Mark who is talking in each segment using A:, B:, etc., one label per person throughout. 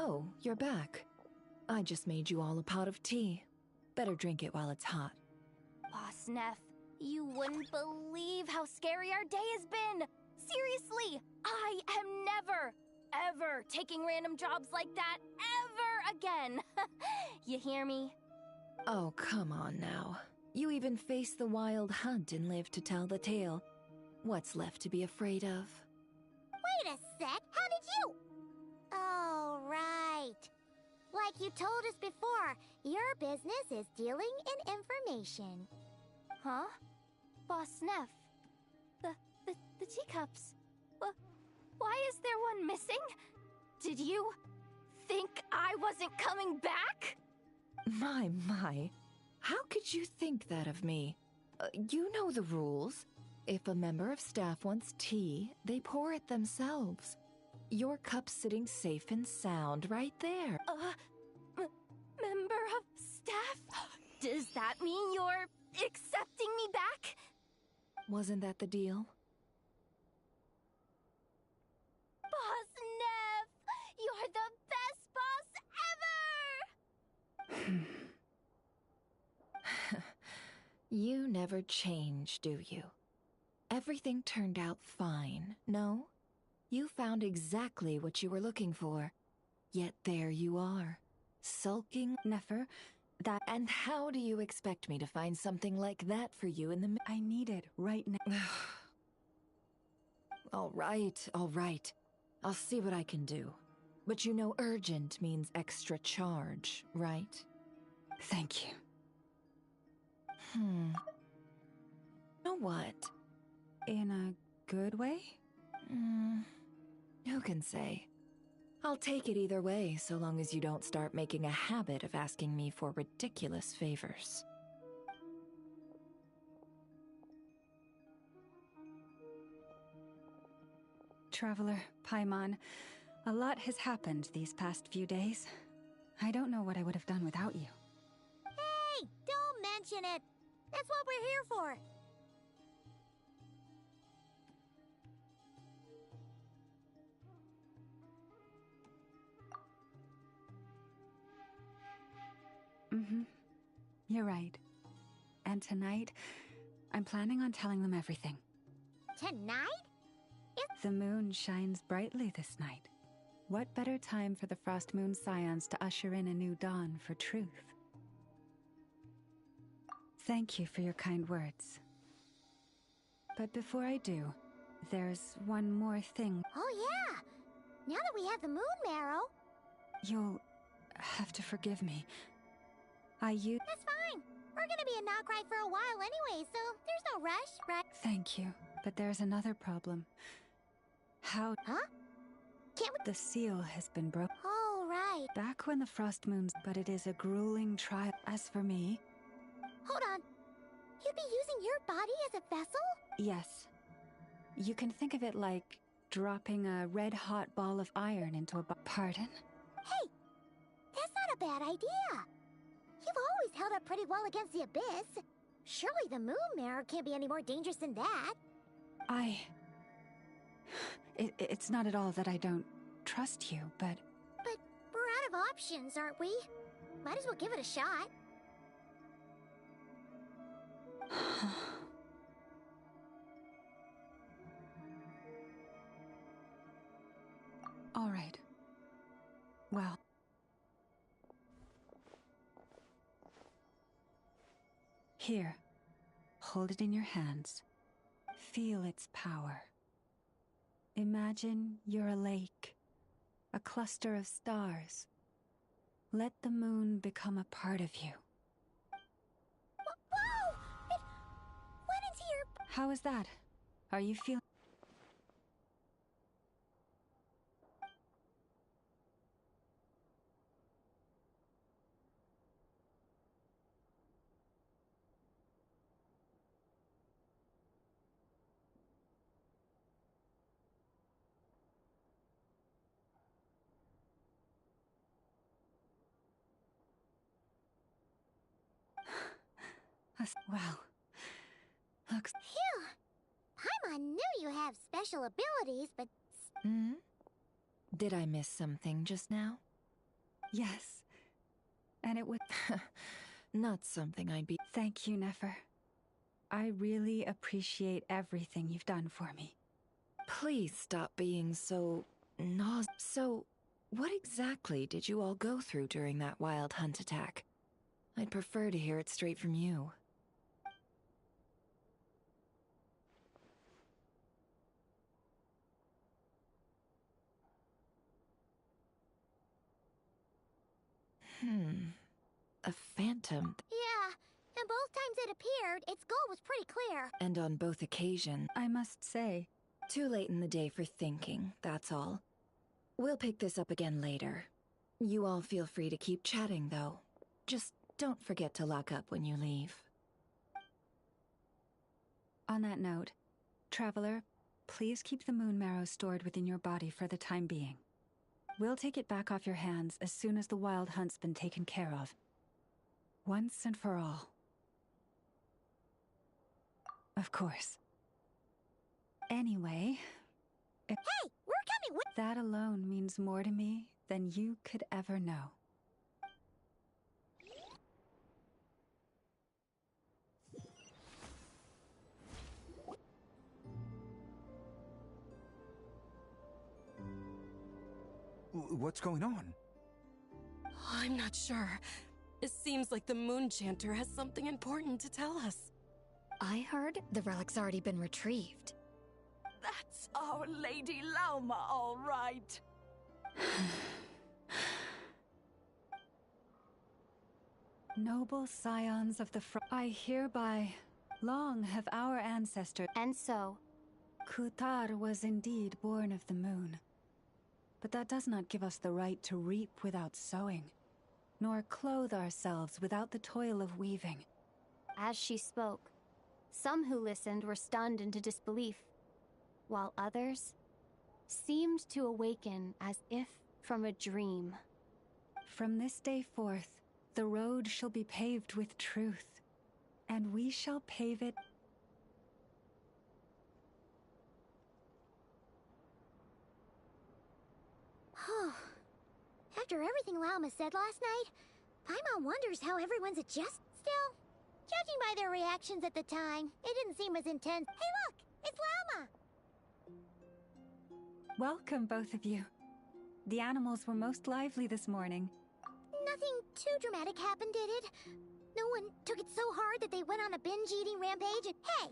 A: Oh, you're back. I just made you all a pot of tea. Better drink it while it's hot.
B: Boss Neff, you wouldn't believe how scary our day has been! Seriously, I am never, ever taking random jobs like that ever again! You hear me?
A: Oh, come on now. You even faced the wild hunt and lived to tell the tale. What's left to be afraid of?
C: Wait a sec, how did you? Oh, right. Like you told us before, your business is dealing in information.
B: Huh? Boss Neff, the teacups. Why is there one missing? Did you think I wasn't coming back?
A: My. How could you think that of me? You know the rules. If a member of staff wants tea, they pour it themselves. Your cup's sitting safe and sound right there.
B: Member of staff? Does that mean you're accepting me back?
A: Wasn't that the deal?
B: Boss Neff! You're the best boss ever!
A: You never change, do you? Everything turned out fine, no? You found exactly what you were looking for. Yet there you are, sulking.
D: Nefer, that...
A: And how do you expect me to find something like that for you in the...
D: I need it right now.
A: All right. I'll see what I can do. But you know urgent means extra charge, right?
D: Thank you.
A: Know what?
D: In a good way?
A: Who can say? I'll take it either way, so long as you don't start making a habit of asking me for ridiculous favors.
D: Traveler, Paimon, a lot has happened these past few days. I don't know what I would have done without you.
C: Hey, don't mention it. That's what we're here for.
D: You're right. And tonight, I'm planning on telling them everything.
C: Tonight?
D: The moon shines brightly this night. What better time for the Frost Moon Scions to usher in a new dawn for truth? Thank you for your kind words. But before I do, there's one more thing.
C: Oh yeah! Now that we have the moon marrow...
D: You'll have to forgive me.
C: That's fine. We're gonna be in Nocrai for a while anyway, so there's no rush, right?
D: Thank you, but there's another problem. How...
C: Huh? Can't we...
D: The seal has been broken.
C: Oh, right.
D: Back when the Frost Moons... But it is a grueling trial. As for me...
C: Hold on. You'd be using your body as a vessel?
D: Yes. You can think of it like dropping a red-hot ball of iron into a... Pardon?
C: Hey! That's not a bad idea. You've always held up pretty well against the abyss. Surely the moon mirror can't be any more dangerous than that.
D: It's not at all that I don't trust you, but...
C: But we're out of options, aren't we? Might as well give it a shot.
D: All right. Well... Here, hold it in your hands. Feel its power. Imagine you're a lake, a cluster of stars. Let the moon become a part of you.
C: Whoa! It went into your...
D: How is that? Are you feeling... Well, looks...
C: Phew! Paimon knew you have special abilities, but...
A: Did I miss something just now?
D: Yes. And it would...
A: Not something I'd be...
D: Thank you, Nefer. I really appreciate everything you've done for me.
A: Please stop being so... So, what exactly did you all go through during that wild hunt attack? I'd prefer to hear it straight from you. A phantom.
C: Yeah, and both times it appeared, its goal was pretty clear.
A: And on both occasions...
D: I must say...
A: Too late in the day for thinking, that's all. We'll pick this up again later. You all feel free to keep chatting, though. Just don't forget to lock up when you leave.
D: On that note, Traveler, please keep the moon marrow stored within your body for the time being. We'll take it back off your hands as soon as the wild hunt's been taken care of. Once and for all. Of course. Anyway...
C: Hey, we're coming with—
D: That alone means more to me than you could ever know.
E: What's going on?
F: I'm not sure. It seems like the Moon Chanter has something important to tell us.
G: I heard the relic's already been retrieved.
H: That's Our Lady Lauma, all right.
D: Noble scions of the I hereby... Long have our ancestors...
B: And so,
D: Kutar was indeed born of the moon. But that does not give us the right to reap without sowing, nor clothe ourselves without the toil of weaving.
B: as she spoke, some who listened were stunned into disbelief, while others seemed to awaken as if from a dream.
D: From this day forth, the road shall be paved with truth, and we shall pave it.
C: After everything Lauma said last night, Paimon wonders how everyone's adjusted. Still, judging by their reactions at the time, it didn't seem as intense. Hey look! It's Lauma!
D: Welcome, both of you. The animals were most lively this morning.
C: Nothing too dramatic happened, did it? No one took it so hard that they went on a binge-eating rampage and— Hey!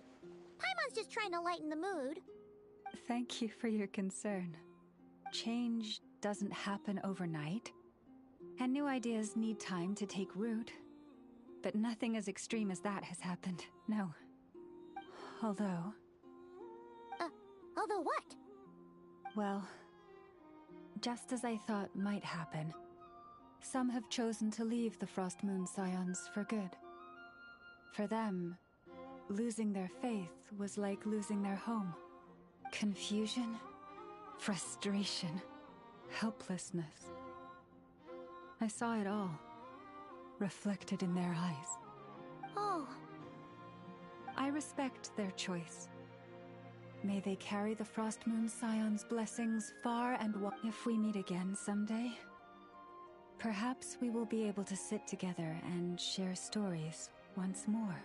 C: Paimon's just trying to lighten the mood.
D: Thank you for your concern. Change doesn't happen overnight, and new ideas need time to take root. But nothing as extreme as that has happened, no. Although...
C: Although what?
D: Well, just as I thought might happen, some have chosen to leave the Frost Moon Scions for good. For them, losing their faith was like losing their home. Confusion, frustration, helplessness. I saw it all, reflected in their eyes.
C: Oh.
D: I respect their choice. May they carry the Frost Moon Scion's blessings far and wide. If we meet again someday, perhaps we will be able to sit together and share stories once more.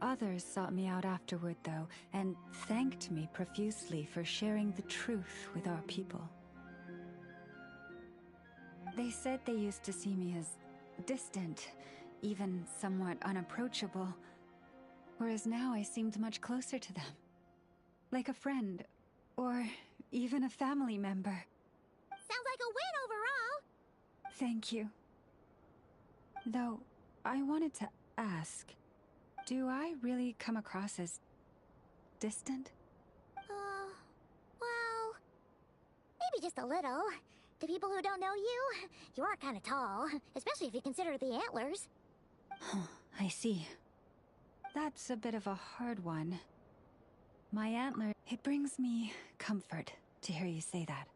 D: Others sought me out afterward, though, and thanked me profusely for sharing the truth with our people. They said they used to see me as distant, even somewhat unapproachable, whereas now I seemed much closer to them. Like a friend, or even a family member.
C: Sounds like a win overall!
D: Thank you. Though, I wanted to ask, do I really come across as distant?
C: Well, maybe just a little. To people who don't know you, you are kind of tall, especially if you consider the antlers.
D: I see. That's a bit of a hard one. My antler, it brings me comfort to hear you say that.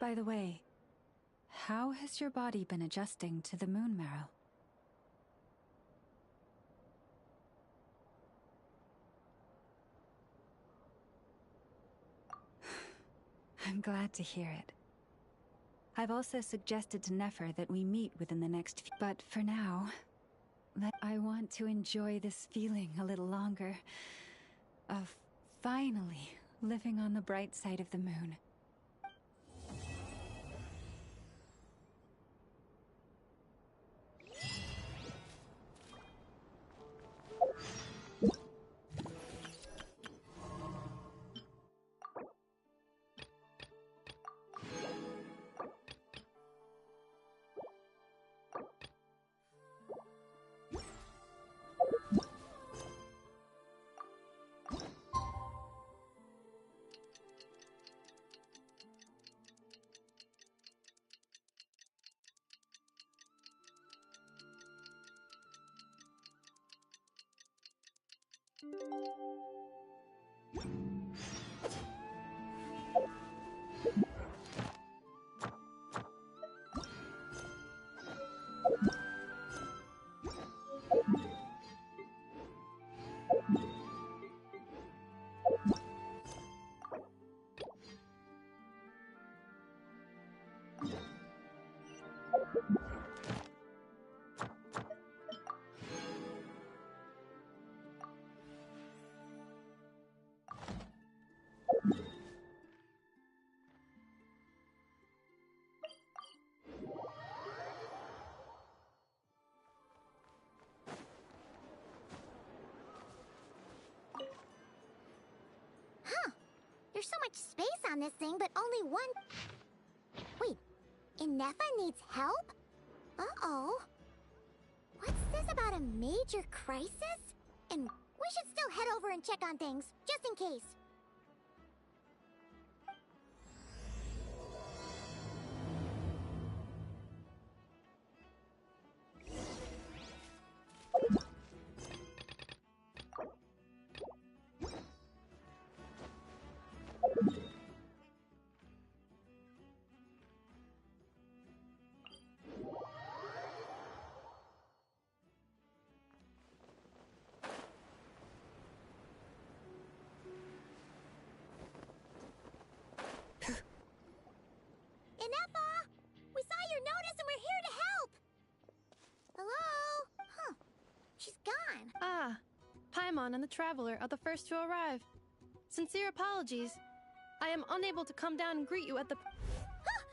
D: By the way, how has your body been adjusting to the moon marrow? I'm glad to hear it. I've also suggested to Nefer that we meet within the next few... But for now, I want to enjoy this feeling a little longer. Of finally living on the bright side of the moon.
C: There's so much space on this thing, but only one... Wait, Inefa needs help? Uh-oh. What's this about a major crisis? And we should still head over and check on things, just in case. Inefa! We saw your notice and we're here to help! Hello? Huh. She's gone.
I: Ah, Paimon and the Traveler are the first to arrive. Sincere apologies. I am unable to come down and greet you at the...
C: Huh!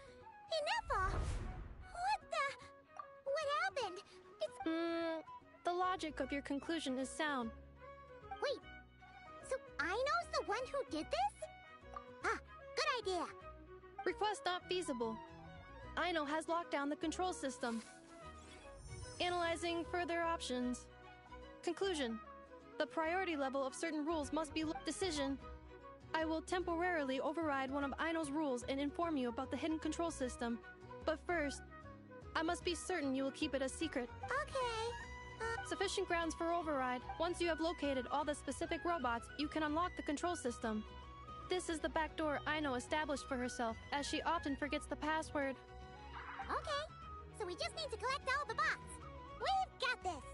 C: Inefa! What the... What happened? It's...
I: The logic of your conclusion is sound.
C: Wait, so Aino's the one who did this? Ah, good idea.
I: Request not feasible. Aino has locked down the control system. Analyzing further options. Conclusion. The priority level of certain rules must be... Decision. I will temporarily override one of Aino's rules and inform you about the hidden control system. But first, I must be certain you will keep it a secret.
C: Okay.
I: Sufficient grounds for override. Once you have located all the specific robots, you can unlock the control system. This is the back door Aino established for herself, as she often forgets the password.
C: Okay, so we just need to collect all the bots. We've got this.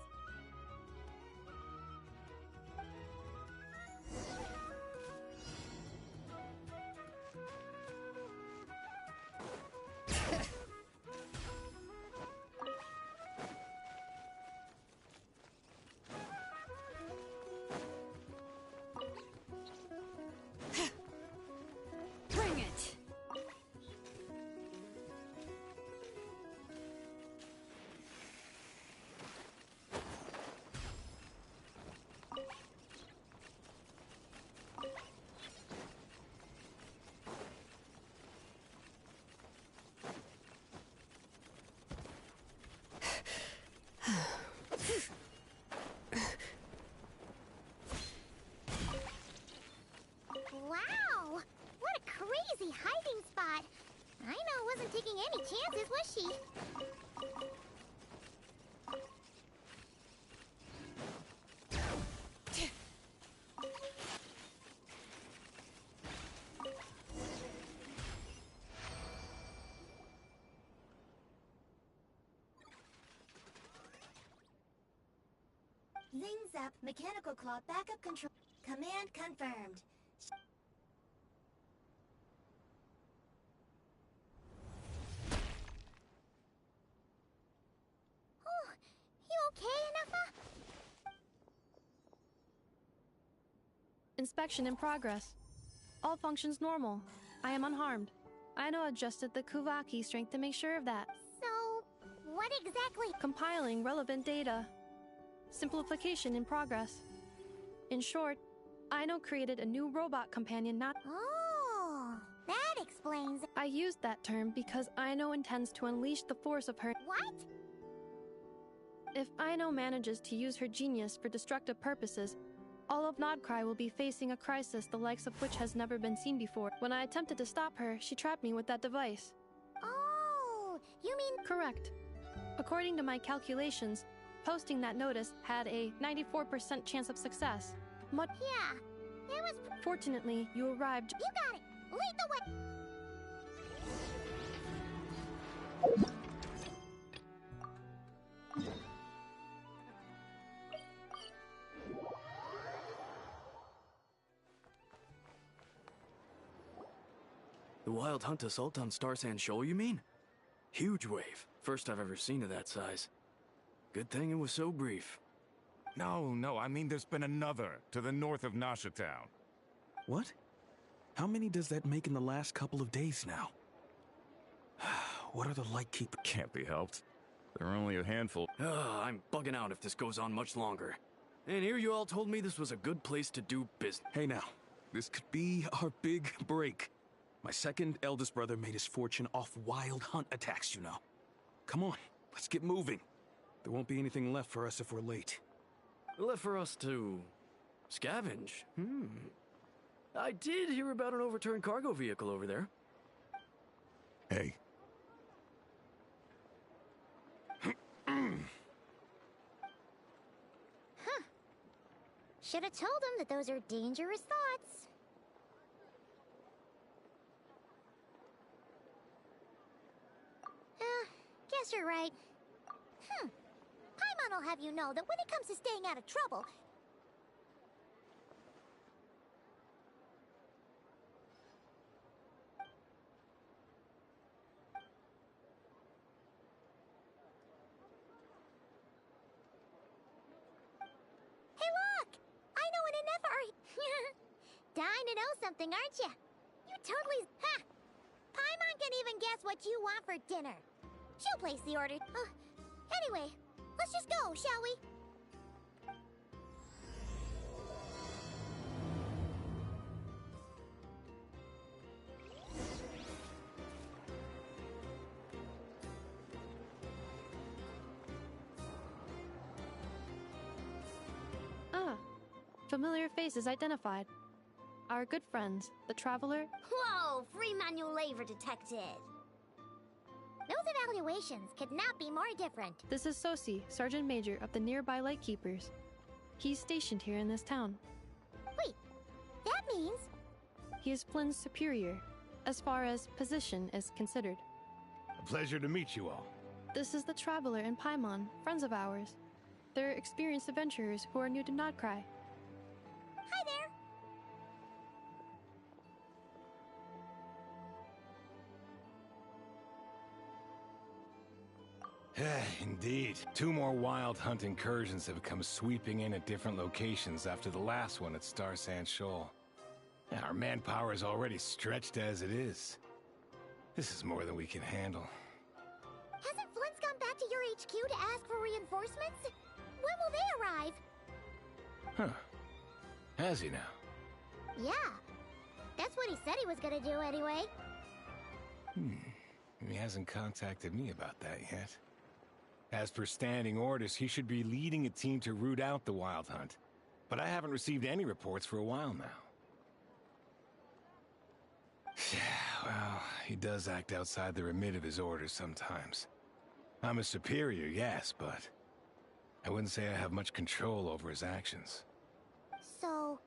D: Bring it!
C: Wow! What a crazy hiding spot! Aino wasn't taking any chances, was she?
J: Zings up, mechanical claw backup control. Command confirmed.
I: Inspection in progress. All functions normal. I am unharmed. Aino adjusted the Kuvaki strength to make sure of that.
C: So, what exactly?
I: Compiling relevant data. Simplification in progress. In short, Aino created a new robot companion not...
C: Oh, that explains...
I: I used that term because Aino intends to unleash the force of her...
C: What?
I: If Aino manages to use her genius for destructive purposes, all of Nodcry will be facing a crisis the likes of which has never been seen before. When I attempted to stop her, she trapped me with that device.
C: Oh, you mean...
I: Correct. According to my calculations, posting that notice had a 94% chance of success.
C: Yeah, it was...
I: Fortunately, you arrived...
C: You got it! Lead the way!
K: The Wild Hunt assault on Star Sand Shoal, you mean? Huge wave. First I've ever seen of that size. Good thing it was so brief.
E: No, I mean there's been another to the north of Nasha Town.
K: What? How many does that make in the last couple of days now? What are the Lightkeeper?
E: Can't be helped. There are only a handful.
K: I'm bugging out if this goes on much longer. And here you all told me this was a good place to do business. Hey now, this could be our big break. My second eldest brother made his fortune off Wild Hunt attacks, you know. Come on, let's get moving. There won't be anything left for us if we're late. Left for us to... scavenge? I did hear about an overturned cargo vehicle over there.
E: Hey.
C: Should have told him that those are dangerous thoughts. Guess you're right. Paimon will have you know that when it comes to staying out of trouble... Hey look! I know an enough are... Dying to know something, aren't you? You totally... Ha! Paimon can even guess what you want for dinner. She'll place the order. Anyway, let's just go, shall we?
I: Familiar faces identified. Our good friends, the Traveler...
C: Whoa! Free manual labor detected! Those evaluations could not be more different.
I: This is Sosi, Sergeant Major of the nearby Lightkeepers. He's stationed here in this town.
C: Wait, that means...
I: He is Flynn's superior, as far as position is considered.
L: A pleasure to meet you all.
I: This is the Traveler and Paimon, friends of ours. They're experienced adventurers who are new to Nodcry.
C: Hi there!
L: Indeed. 2 more Wild Hunt incursions have come sweeping in at different locations after the last one at Star Sand Shoal. Our manpower is already stretched as it is. This is more than we can handle.
C: Hasn't Flint's gone back to your HQ to ask for reinforcements? When will they arrive?
L: Huh. Has he now?
C: Yeah. That's what he said he was gonna do anyway.
L: He hasn't contacted me about that yet. As per standing orders, he should be leading a team to root out the Wild Hunt. But I haven't received any reports for a while now. Well, he does act outside the remit of his orders sometimes. I'm a superior, yes, but I wouldn't say I have much control over his actions.
C: So,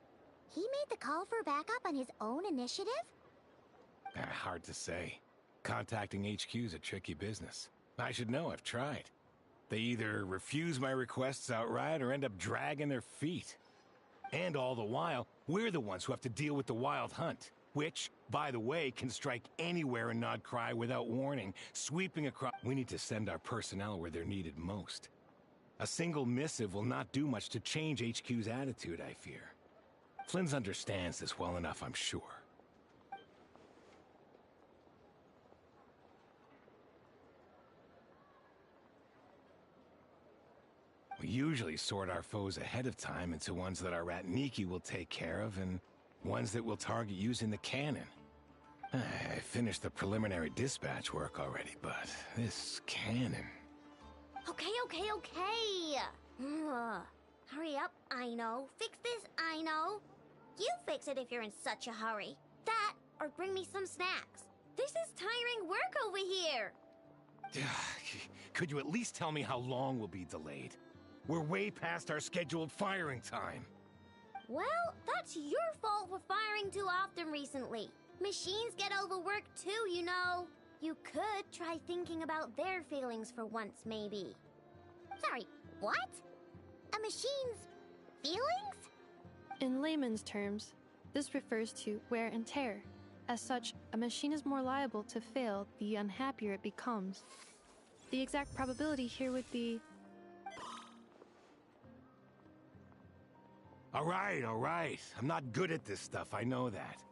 C: he made the call for backup on his own initiative?
L: Hard to say. Contacting HQ is a tricky business. I should know, I've tried. They either refuse my requests outright or end up dragging their feet. And all the while, we're the ones who have to deal with the Wild Hunt, which, by the way, can strike anywhere in Nodcry without warning, sweeping across... We need to send our personnel where they're needed most. A single missive will not do much to change HQ's attitude, I fear. Flynn's understands this well enough, I'm sure. We usually sort our foes ahead of time into ones that our rat Nikki will take care of and ones that we'll target using the cannon. I finished the preliminary dispatch work already, but this cannon...
C: Okay. Hurry up, I know. Fix this, I know. You fix it if you're in such a hurry. That, or bring me some snacks. This is tiring work over here.
L: Could you at least tell me how long we'll be delayed? We're way past our scheduled firing time.
C: Well, that's your fault for firing too often recently. Machines get overworked too, you know. You could try thinking about their feelings for once, maybe. Sorry, what? A machine's feelings?
I: In layman's terms, this refers to wear and tear. As such, a machine is more liable to fail the unhappier it becomes. The exact probability here would be...
L: All right. I'm not good at this stuff, I know that.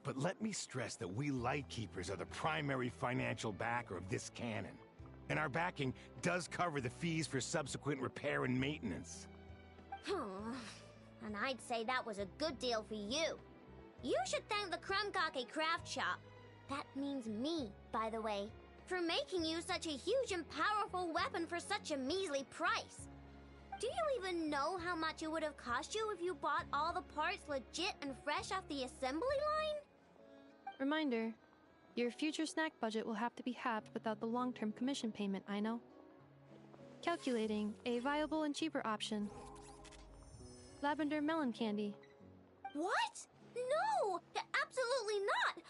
L: But let me stress that we Lightkeepers are the primary financial backer of this cannon. And our backing does cover the fees for subsequent repair and maintenance.
C: And I'd say that was a good deal for you. You should thank the Krumkake Craft Shop. That means me, by the way, for making you such a huge and powerful weapon for such a measly price. Do you even know how much it would have cost you if you bought all the parts legit and fresh off the assembly line?
I: Reminder, your future snack budget will have to be halved without the long-term commission payment, I know. Calculating a viable and cheaper option. Lavender melon candy.
C: What? No! Absolutely not!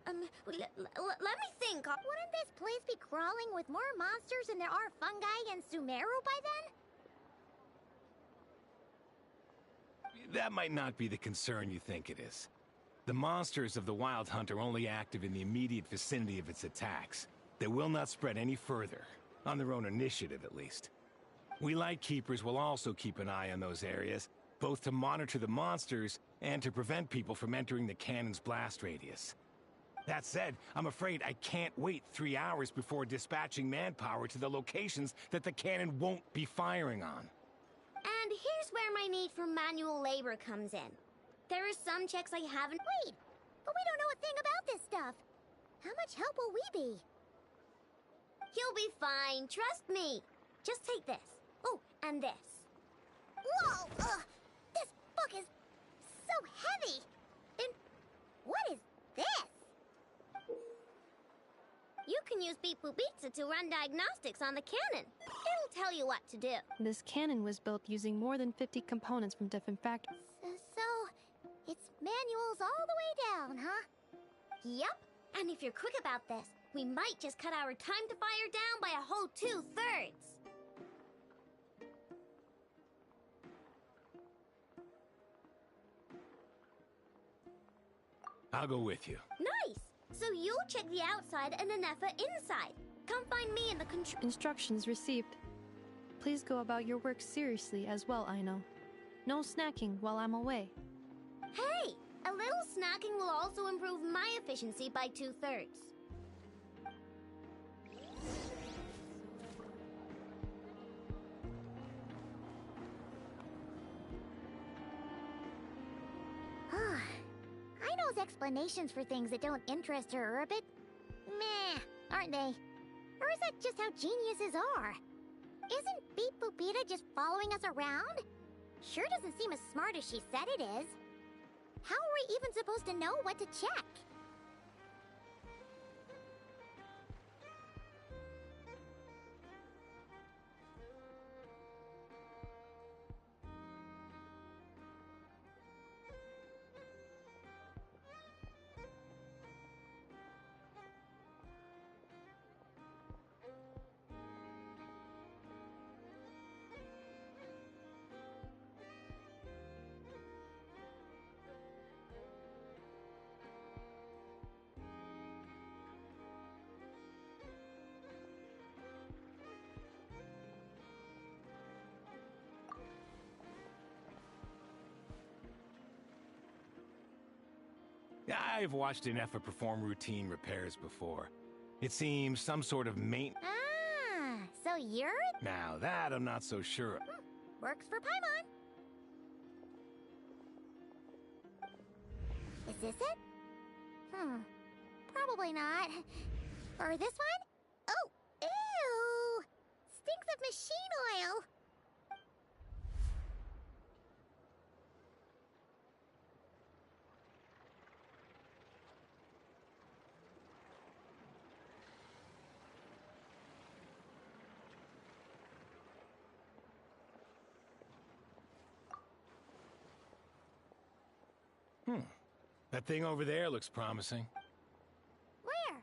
C: Let me think. Wouldn't this place be crawling with more monsters than there are fungi and Sumeru by then?
L: That might not be the concern you think it is. The monsters of the Wild Hunt are only active in the immediate vicinity of its attacks. They will not spread any further, on their own initiative at least. We Lightkeepers will also keep an eye on those areas, both to monitor the monsters and to prevent people from entering the cannon's blast radius. That said, I'm afraid I can't wait 3 hours before dispatching manpower to the locations that the cannon won't be firing on.
C: And here's where my need for manual labor comes in. There are some checks I haven't... Wait, but we don't know a thing about this stuff. How much help will we be? You'll be fine, trust me. Just take this. Oh, and this. Whoa! This book is so heavy! Then what is this? You can use Beep Boop Pizza to run diagnostics on the cannon. It'll tell you what to do.
I: This cannon was built using more than 50 components from different factories.
C: So, it's manuals all the way down, huh? Yep. And if you're quick about this, we might just cut our time to fire down by a whole 2/3.
L: I'll go with you.
C: Nice! So you'll check the outside and Anefa inside. Come find me in the control...
I: Instructions received. Please go about your work seriously as well, Aino. No snacking while I'm away.
C: Hey! A little snacking will also improve my efficiency by 2/3. Aino's explanations for things that don't interest her are a bit... meh, aren't they? Or is that just how geniuses are? Isn't Beep Boopita just following us around? Sure doesn't seem as smart as she said it is. How are we even supposed to know what to check?
L: I've watched Inefa perform routine repairs before. It seems some sort of
C: Ah, so you're it?
L: Now that I'm not so sure.
C: Works for Paimon. Is this it? Probably not. Or this one? Oh, ew! Stinks of machine oil.
L: That thing over there looks promising.
C: Where?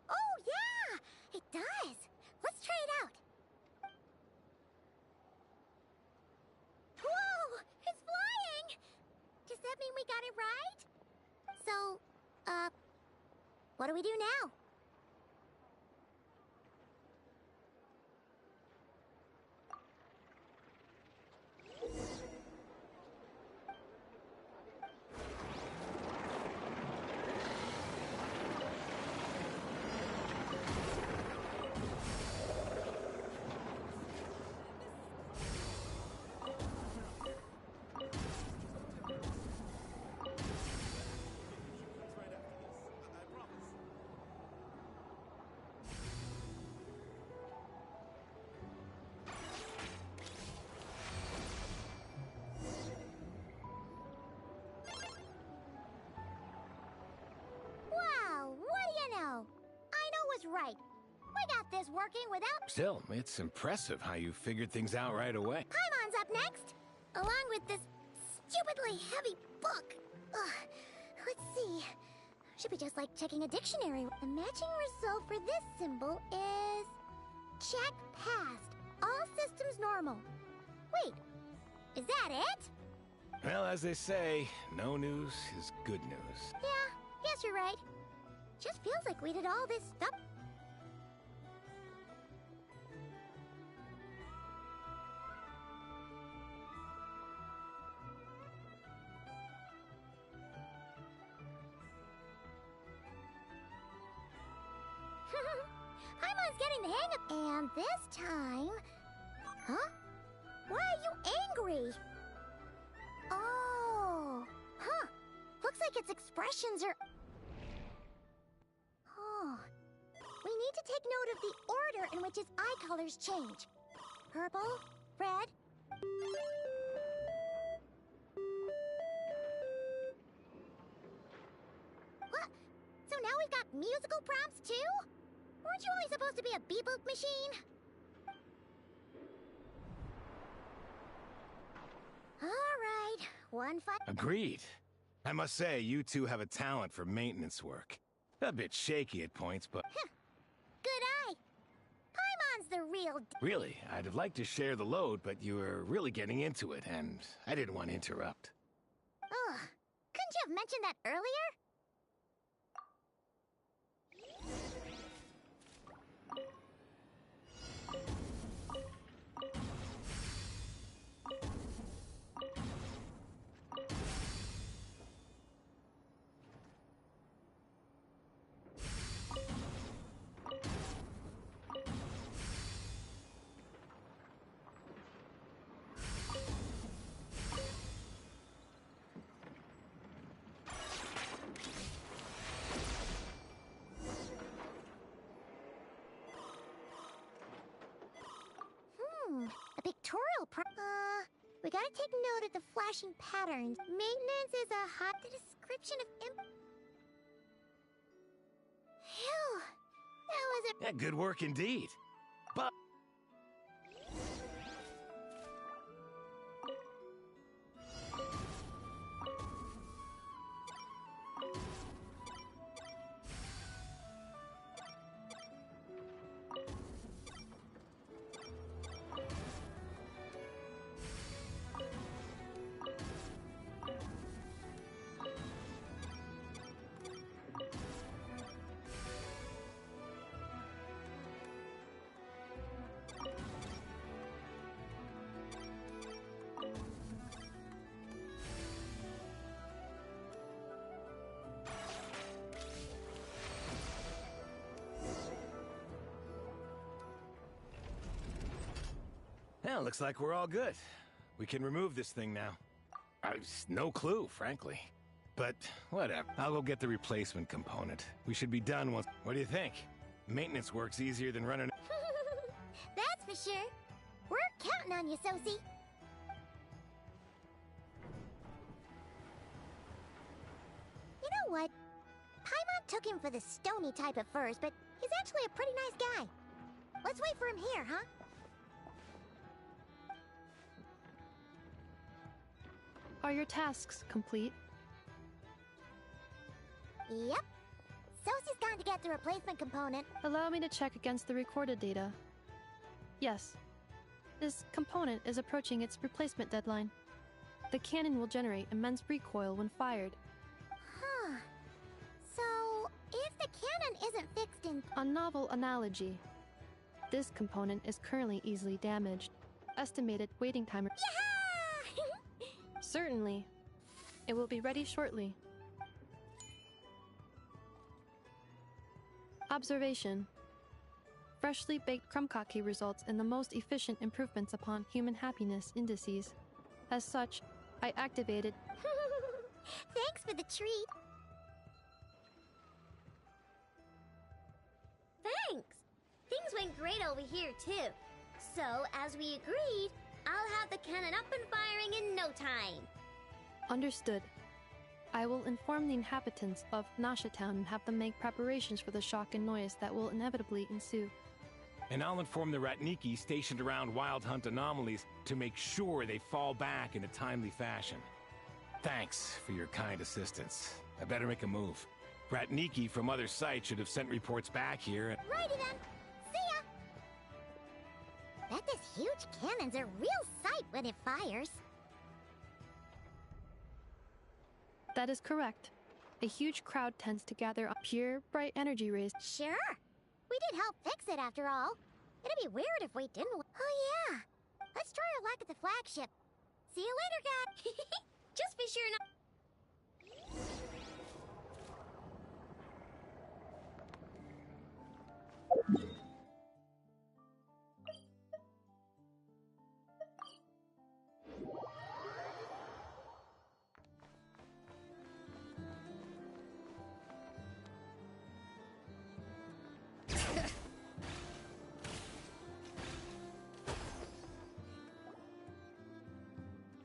C: Oh, yeah! It does! Let's try it out. Whoa! It's flying! Does that mean we got it right? So, what do we do now? Right. We got this working without...
L: Still, it's impressive how you figured things out right away.
C: Paimon's up next, along with this stupidly heavy book. Ugh. Let's see. Should be just like checking a dictionary. The matching result for this symbol is... check passed. All systems normal. Wait, is that it?
L: Well, as they say, no news is good news.
C: Yeah, guess you're right. Just feels like we did all this stuff. Paimon's getting the hang of... And this time... Huh? Why are you angry? Oh... Huh. Looks like its expressions are... Oh... We need to take note of the order in which its eye colors change. Purple, red... What? So now we've got musical prompts too? Weren't you only supposed to be a beep-boop machine? Alright, one fight.
L: Agreed. I must say, you two have a talent for maintenance work. A bit shaky at points, but...
C: Good eye. Paimon's the real...
L: Really, I'd have liked to share the load, but you were really getting into it, and I didn't want to interrupt.
C: Ugh. Couldn't you have mentioned that earlier? A pictorial we gotta take note of the flashing patterns. Maintenance is a hot description of Phew! That was a...
L: Yeah, good work indeed. But... Well, looks like we're all good. We can remove this thing now. No clue, frankly. But whatever. I'll go get the replacement component. We should be done once. What do you think? Maintenance work's easier than running.
C: That's for sure. We're counting on you, Sosie. You know what? Paimon took him for the stony type at first, but he's actually a pretty nice guy. Let's wait for him here, huh?
I: Are your tasks complete?
C: Yep. Sosie's gone to get the replacement component.
I: Allow me to check against the recorded data. Yes. This component is approaching its replacement deadline. The cannon will generate immense recoil when fired.
C: Huh. So, if the cannon isn't fixed in...
I: A novel analogy. This component is currently easily damaged. Estimated waiting time...
C: Yeah!
I: Certainly. It will be ready shortly. Observation. Freshly baked krumkake results in the most efficient improvements upon human happiness indices. As such, I activated...
C: Thanks for the treat.
J: Thanks. Things went great over here, too. So, as we agreed, I'll have the cannon up and firing in no time.
I: Understood. I will inform the inhabitants of Nasha Town and have them make preparations for the shock and noise that will inevitably ensue.
L: And I'll inform the Ratniki stationed around Wild Hunt anomalies to make sure they fall back in a timely fashion. Thanks for your kind assistance. I better make a move. Ratniki from other sites should have sent reports back here.
C: Righty then. See ya! Bet this huge cannon's a real sight when it fires.
I: That is correct. A huge crowd tends to gather on pure, bright energy rays.
C: Sure. We did help fix it after all. It'd be weird if we didn't. Oh yeah. Let's try our luck at the flagship. See you later, guys.
J: Just be sure not...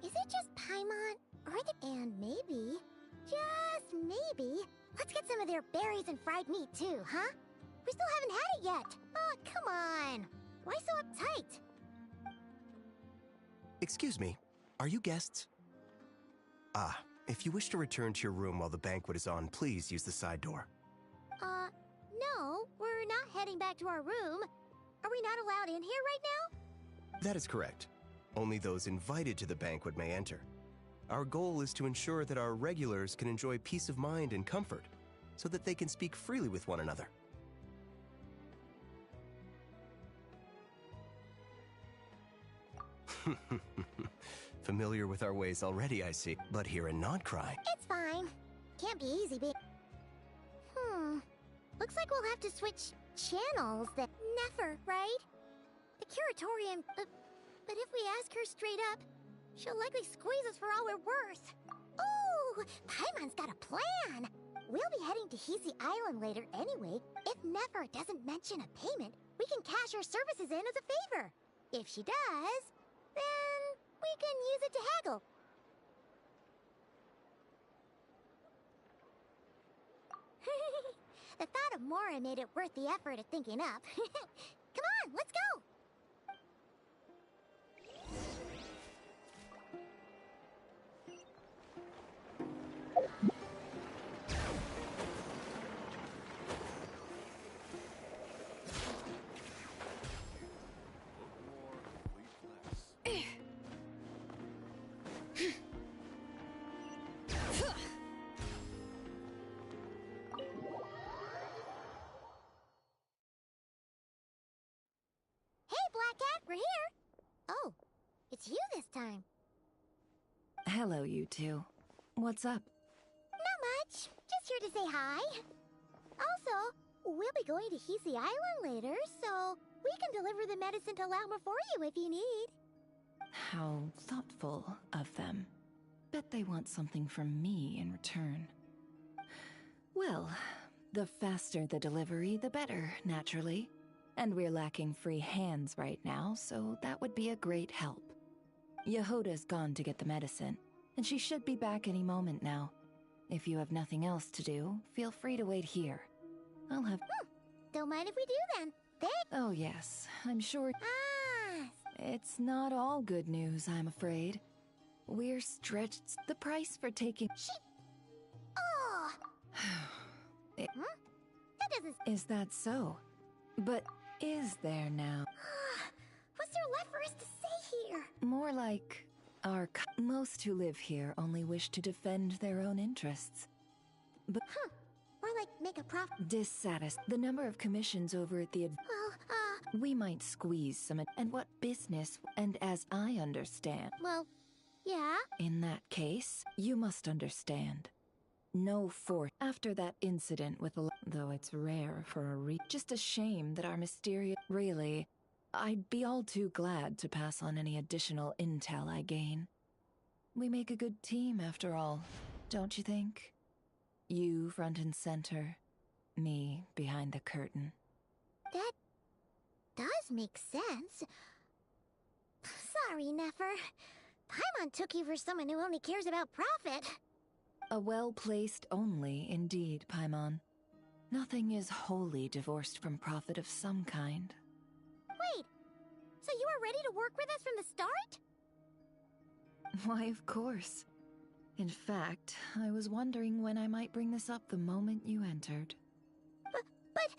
C: Is it just Paimon? And maybe, just maybe, let's get some of their berries and fried meat too, huh? We still haven't had it yet. Oh, come on. Why so uptight?
M: Excuse me, are you guests? Ah, if you wish to return to your room while the banquet is on, please use the side door.
C: No, we're not heading back to our room. Are we not allowed in here right now?
M: That is correct. Only those invited to the banquet may enter. Our goal is to ensure that our regulars can enjoy peace of mind and comfort, so that they can speak freely with one another. Familiar with our ways already, I see. But here in Nodcry...
C: It's fine. Can't be easy, but... Looks like we'll have to switch channels then. Never, right? The Curatorium... but if we ask her straight up, she'll likely squeeze us for all we're worth. Ooh! Paimon's got a plan! We'll be heading to Hisi Island later anyway. If Nefer doesn't mention a payment, we can cash our services in as a favor. If she does, then we can use it to haggle. The thought of Mora made it worth the effort of thinking up. Come on, let's go! We're here! Oh, it's you this time.
A: Hello, you two. What's up?
C: Not much. Just here to say hi. Also, we'll be going to Hisi Island later, so we can deliver the medicine to Lauma for you if you need.
A: How thoughtful of them. Bet they want something from me in return. Well, the faster the delivery, the better, naturally. And we're lacking free hands right now, so that would be a great help. Yehoda's gone to get the medicine, and she should be back any moment now. If you have nothing else to do, feel free to wait here. I'll have...
C: Don't mind if we do then.
A: Oh yes, I'm sure...
C: Ah!
A: It's not all good news, I'm afraid. We're stretched... The price for taking...
C: Oh! That doesn't...
A: Is that so? But is there now?
C: What's there left for us to say here?
A: More like... Most who live here only wish to defend their own interests. But...
C: Or like make a profit.
A: The number of commissions over at the...
C: Well,
A: we might squeeze some... And what business... And as I understand...
C: Well, yeah?
A: In that case, you must understand. No fort. After that incident with the... Though it's rare for a just a shame that our mysterious... Really, I'd be all too glad to pass on any additional intel I gain. We make a good team, after all, don't you think? You front and center, me behind the curtain.
C: That does make sense. Sorry, Nefer. Paimon took you for someone who only cares about profit.
A: A well-placed only, indeed, Paimon. Nothing is wholly divorced from profit of some kind.
C: Wait, so you were ready to work with us from the start?
A: Why, of course. In fact, I was wondering when I might bring this up the moment you entered.
C: But...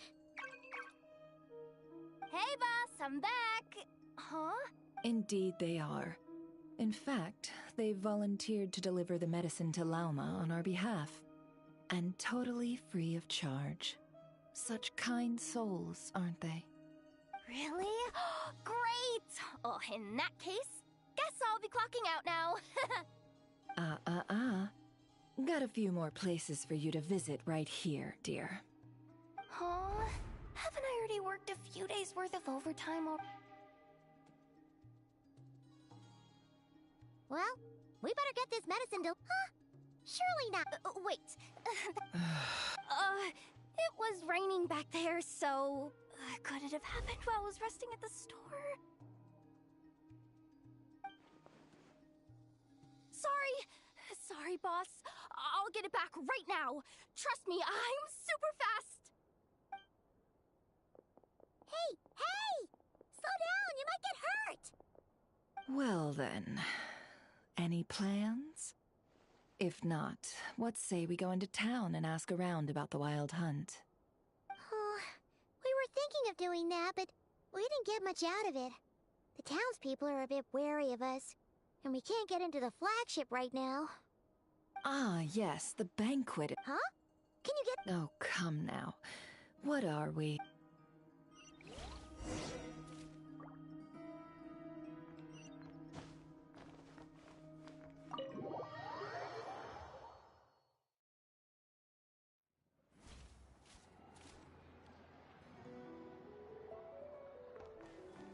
B: Hey, boss, I'm back! Huh?
A: Indeed they are. In fact, they've volunteered to deliver the medicine to Lauma on our behalf. And totally free of charge. Such kind souls, aren't they?
B: Really? Great! Oh, in that case, guess I'll be clocking out now.
A: Got a few more places for you to visit right here, dear.
B: Huh? Haven't I already worked a few days' worth of overtime already?
C: Well, we better get this medicine to... Surely not...
B: wait. It was raining back there, so... could it have happened while I was resting at the store? Sorry, boss. I'll get it back right now. Trust me, I'm super fast.
C: Hey! Slow down, you might get hurt!
A: Well then, any plans? If not, what say we go into town and ask around about the wild hunt?
C: We were thinking of doing that, but we didn't get much out of it. The townspeople are a bit wary of us, and we can't get into the flagship right now.
A: Ah, yes, the banquet.
C: Huh? Can you get...
A: Oh, come now. What are we?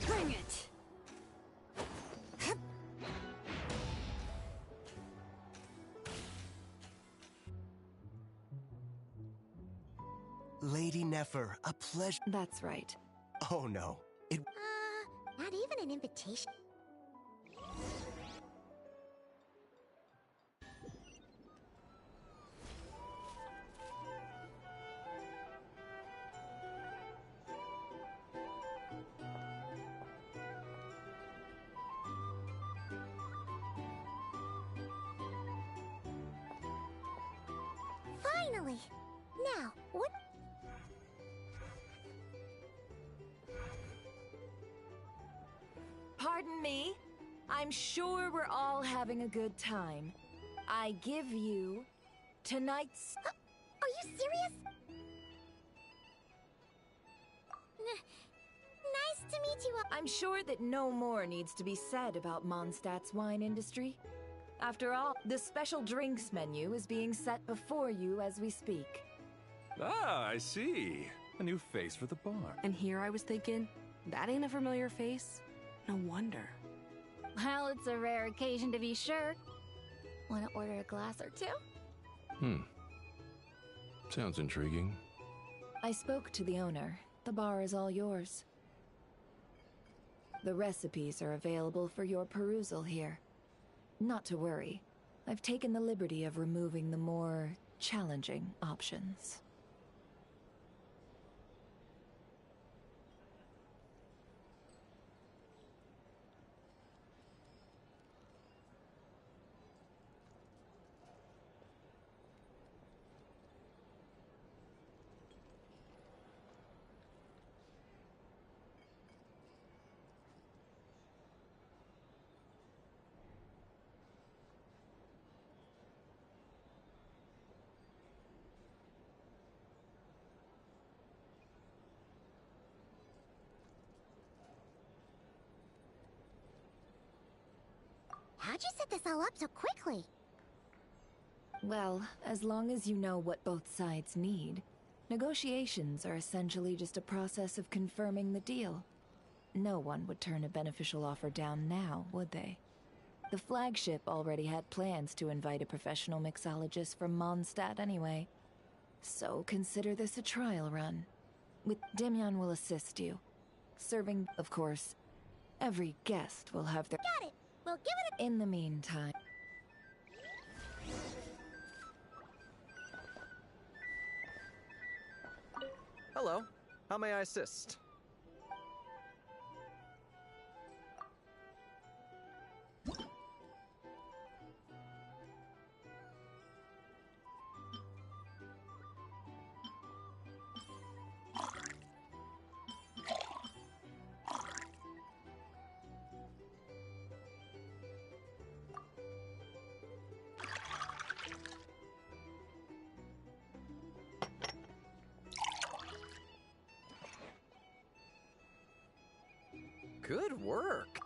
F: Bring it!
M: Lady Nefer, a pleasure.
A: That's right.
M: Oh no.
C: Not even an invitation. Finally! Now, what?
A: Pardon me? I'm sure we're all having a good time. I give you tonight's...
C: Are you serious? Nice to meet you.
A: I'm sure that no more needs to be said about Mondstadt's wine industry. After all, the special drinks menu is being set before you as we speak.
K: Ah, I see. A new face for the bar.
F: And here I was thinking, that ain't a familiar face. No wonder.
G: Well, it's a rare occasion to be sure. Want to order a glass or two?
K: Sounds intriguing.
A: I spoke to the owner. The bar is all yours. The recipes are available for your perusal here. Not to worry. I've taken the liberty of removing the more challenging options.
C: How'd you set this all up so quickly?
A: Well, as long as you know what both sides need, negotiations are essentially just a process of confirming the deal. No one would turn a beneficial offer down now, would they? The flagship already had plans to invite a professional mixologist from Mondstadt anyway. So consider this a trial run. With Demyan will assist you. Serving, of course, every guest will have their—
C: Got it! We'll give it a—
A: In the meantime—
N: Hello. How may I assist? Good work.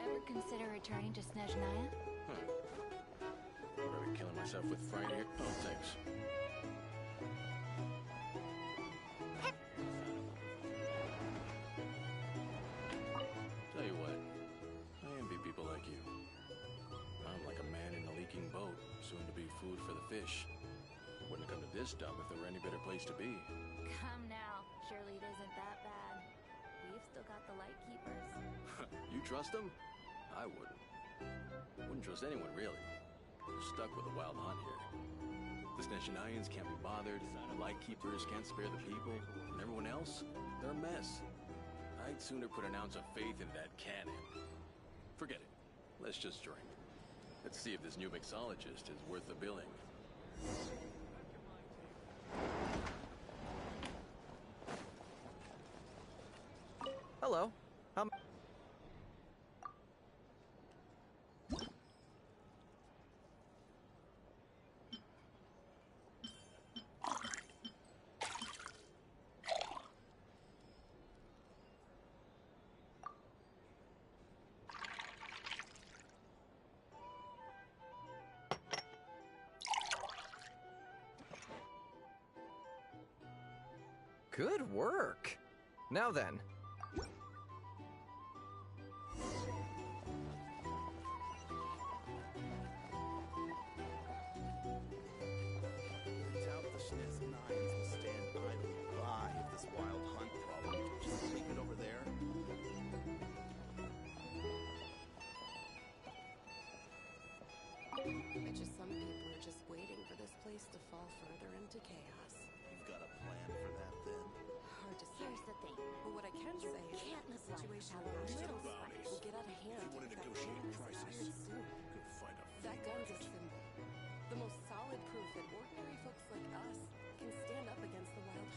G: Ever consider returning to Snezhnaya?
K: Better killing myself with fright here. Oh, thanks. Tell you what, I envy people like you. I'm like a man in a leaking boat, soon to be food for the fish. Wouldn't come to this dump if there were any better place to be.
G: Come now. Surely it isn't that bad. We've still got the Lightkeepers.
K: You trust them? I wouldn't. Wouldn't trust anyone, really. We're stuck with a wild hunt here. The Snezhnayans can't be bothered, the Lightkeepers can't spare the people, and everyone else, they're a mess. I'd sooner put an ounce of faith in that cannon. Forget it. Let's just drink. Let's see if this new mixologist is worth the billing.
N: Hello. Good work. Now then.
F: It's just some people are just waiting for this place to fall further into chaos.
O: You've got a plan for that, then?
F: Hard to say.
G: Here's the thing.
F: But what I can say is that the situation will get out of hand.
O: If you want to negotiate prices,
F: soon.
O: go find a
F: That gun's a symbol. The most solid proof that ordinary folks like us can stand up against the wild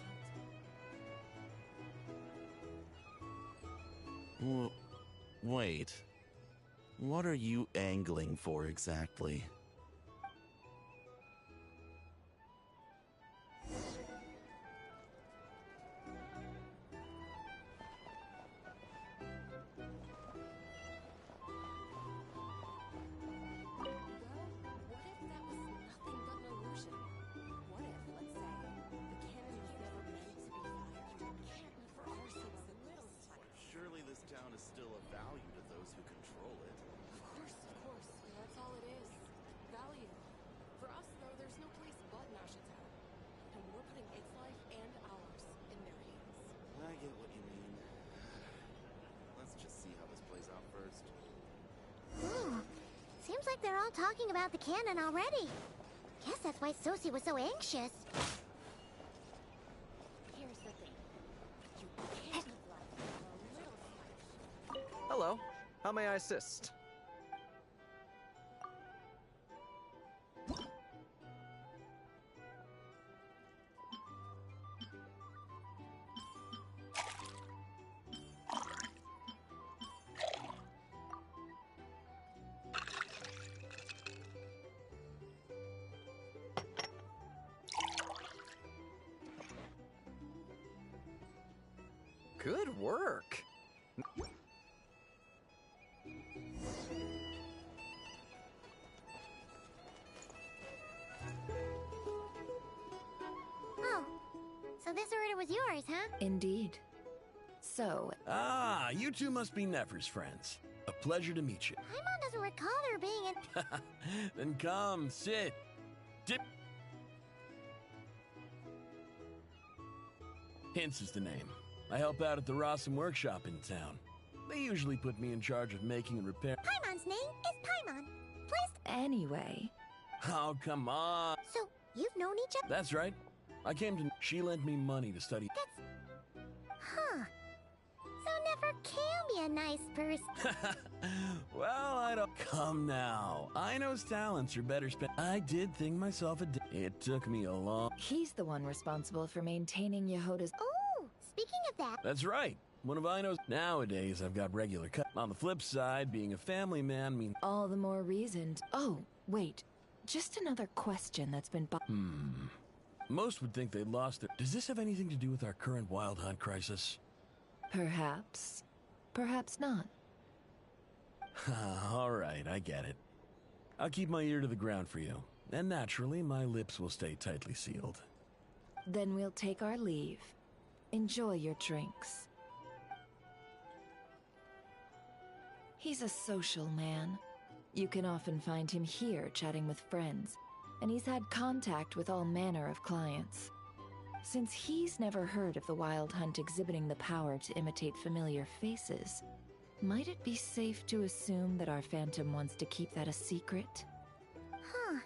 F: hunt.
O: Wait. What are you angling for exactly?
C: they're all talking about the cannon already. Guess that's why Sosie was so anxious.
J: Here's the thing. You can't live life for a little slice.
N: Hello. How may I assist? Good work.
C: Oh, so this order was yours, huh?
A: Indeed. So,
P: Ah, you two must be Nefer's friends. A pleasure to meet you.
C: Paimon doesn't recall there being an...
P: Then come, sit. Dip. Hints is the name. I help out at the Rossum workshop in town. They usually put me in charge of making and repair.
C: Paimon's name is Paimon. Please...
A: Anyway.
P: Oh, come on.
C: So, you've known each other?
P: That's right. I came to... She lent me money to study...
C: That's... Huh. So Nefer can be a nice person.
P: Well, I don't... Come now. Aino's talents are better spent... I did think myself a... It took me a long...
A: He's the one responsible for maintaining Yehoda's...
C: Oh, speaking of that...
P: That's right. One of Aino's... Nowadays, I've got regular cut. On the flip side, being a family man means...
A: All the more reason... Oh, wait. Just another question that's been...
P: Most would think they lost their... Does this have anything to do with our current wild hunt crisis?
A: Perhaps. Perhaps not.
P: All right, I get it. I'll keep my ear to the ground for you. And naturally, my lips will stay tightly sealed.
A: Then we'll take our leave. Enjoy your drinks. He's a social man. You can often find him here chatting with friends, and he's had contact with all manner of clients. Since he's never heard of the Wild Hunt exhibiting the power to imitate familiar faces, might it be safe to assume that our Phantom wants to keep that a secret?
C: Huh.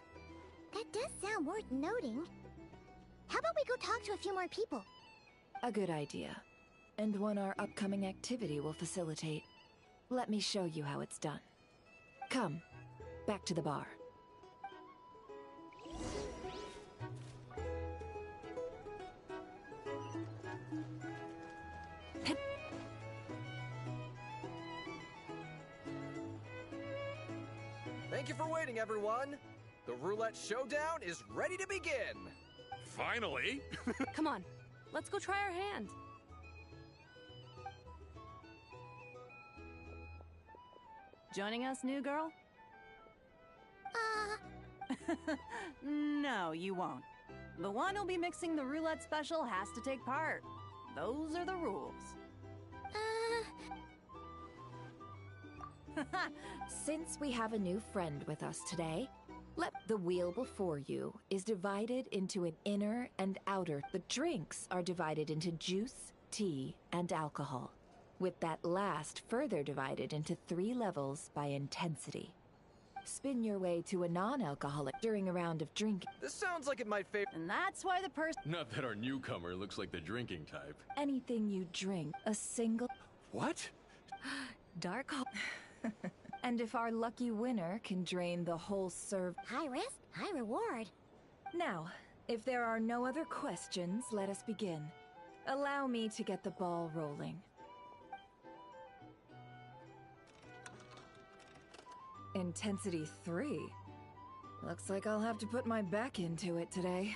C: That does sound worth noting. How about we go talk to a few more people?
A: A good idea. And one our upcoming activity will facilitate. Let me show you how it's done. Come, back to the bar.
N: Thank you for waiting, everyone. The roulette showdown is ready to begin.
K: Finally!
F: Come on, let's go try our hand.
Q: Joining us, new girl? No, you won't. The one who'll be mixing the roulette special has to take part. Those are the rules.
A: Since we have a new friend with us today, the wheel before you is divided into an inner and outer. The drinks are divided into juice, tea, and alcohol, with that last further divided into 3 levels by intensity. Spin your way to a non-alcoholic during a round of drinking.
N: This sounds like it might favor...
Q: And that's why the person...
K: Not that our newcomer looks like the drinking type.
A: Anything you drink, a single...
K: What?
A: Dark... And if our lucky winner can drain the whole serve...
C: High risk, high reward.
A: Now, if there are no other questions, let us begin. Allow me to get the ball rolling. Intensity 3. Looks like I'll have to put my back into it today.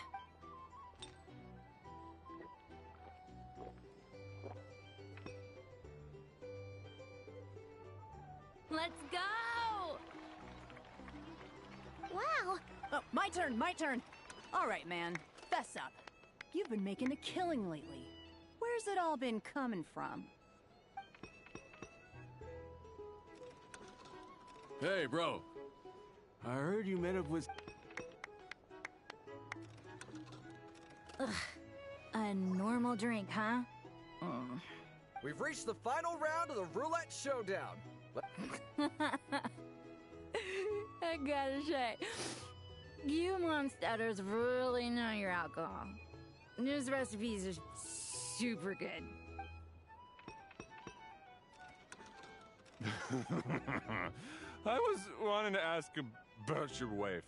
B: Let's go!
C: Wow!
Q: Oh, my turn, my turn! All right, man, fess up. You've been making a killing lately. Where's it all been coming from?
K: Hey, bro. I heard you met up with...
G: Ugh. A normal drink, huh?
N: We've reached the final round of the roulette showdown.
G: I gotta say, you Mondstadters really know your alcohol. These recipes are super good.
E: I was wanting to ask about your wife.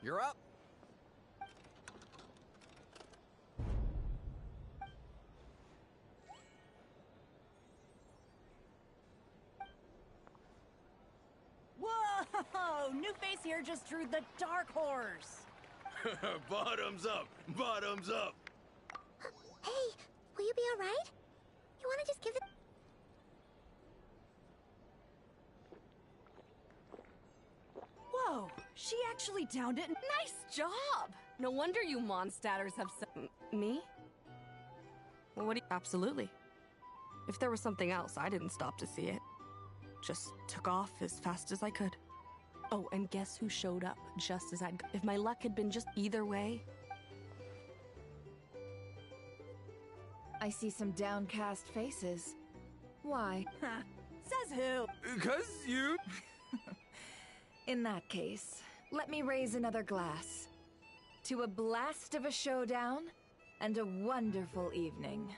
N: You're up.
Q: Whoa! New face here just drew the dark horse.
K: Bottoms up! Bottoms up!
C: Hey, will you be alright? You wanna just give it...
Q: Whoa! She actually downed it.
F: Nice job! No wonder you Mondstadters have me? Well, what do you... Absolutely. If there was something else, I didn't stop to see it. Just took off as fast as I could. Oh, and guess who showed up just as I'd... If my luck had been just either way...
A: I see some downcast faces. Why?
Q: Says who?
E: 'Cause you...
A: In that case, let me raise another glass. To a blast of a showdown and a wonderful evening.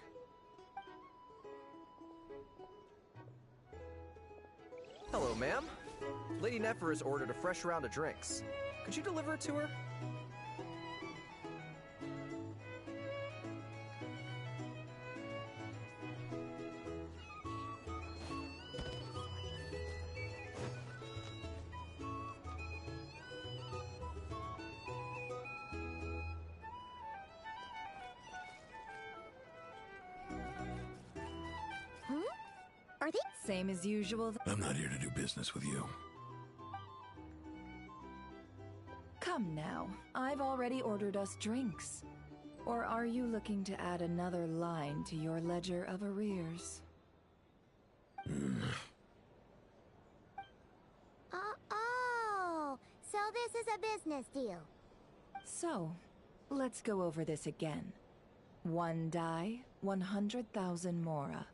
N: Hello, ma'am. Lady Nefer has ordered a fresh round of drinks. Could you deliver it to her?
C: Are they...
A: Same as usual.
K: I'm not here to do business with you.
A: Come now, I've already ordered us drinks. Or are you looking to add another line to your ledger of arrears?
C: Oh, so this is a business deal.
A: So, let's go over this again. 1 die, 100,000 mora.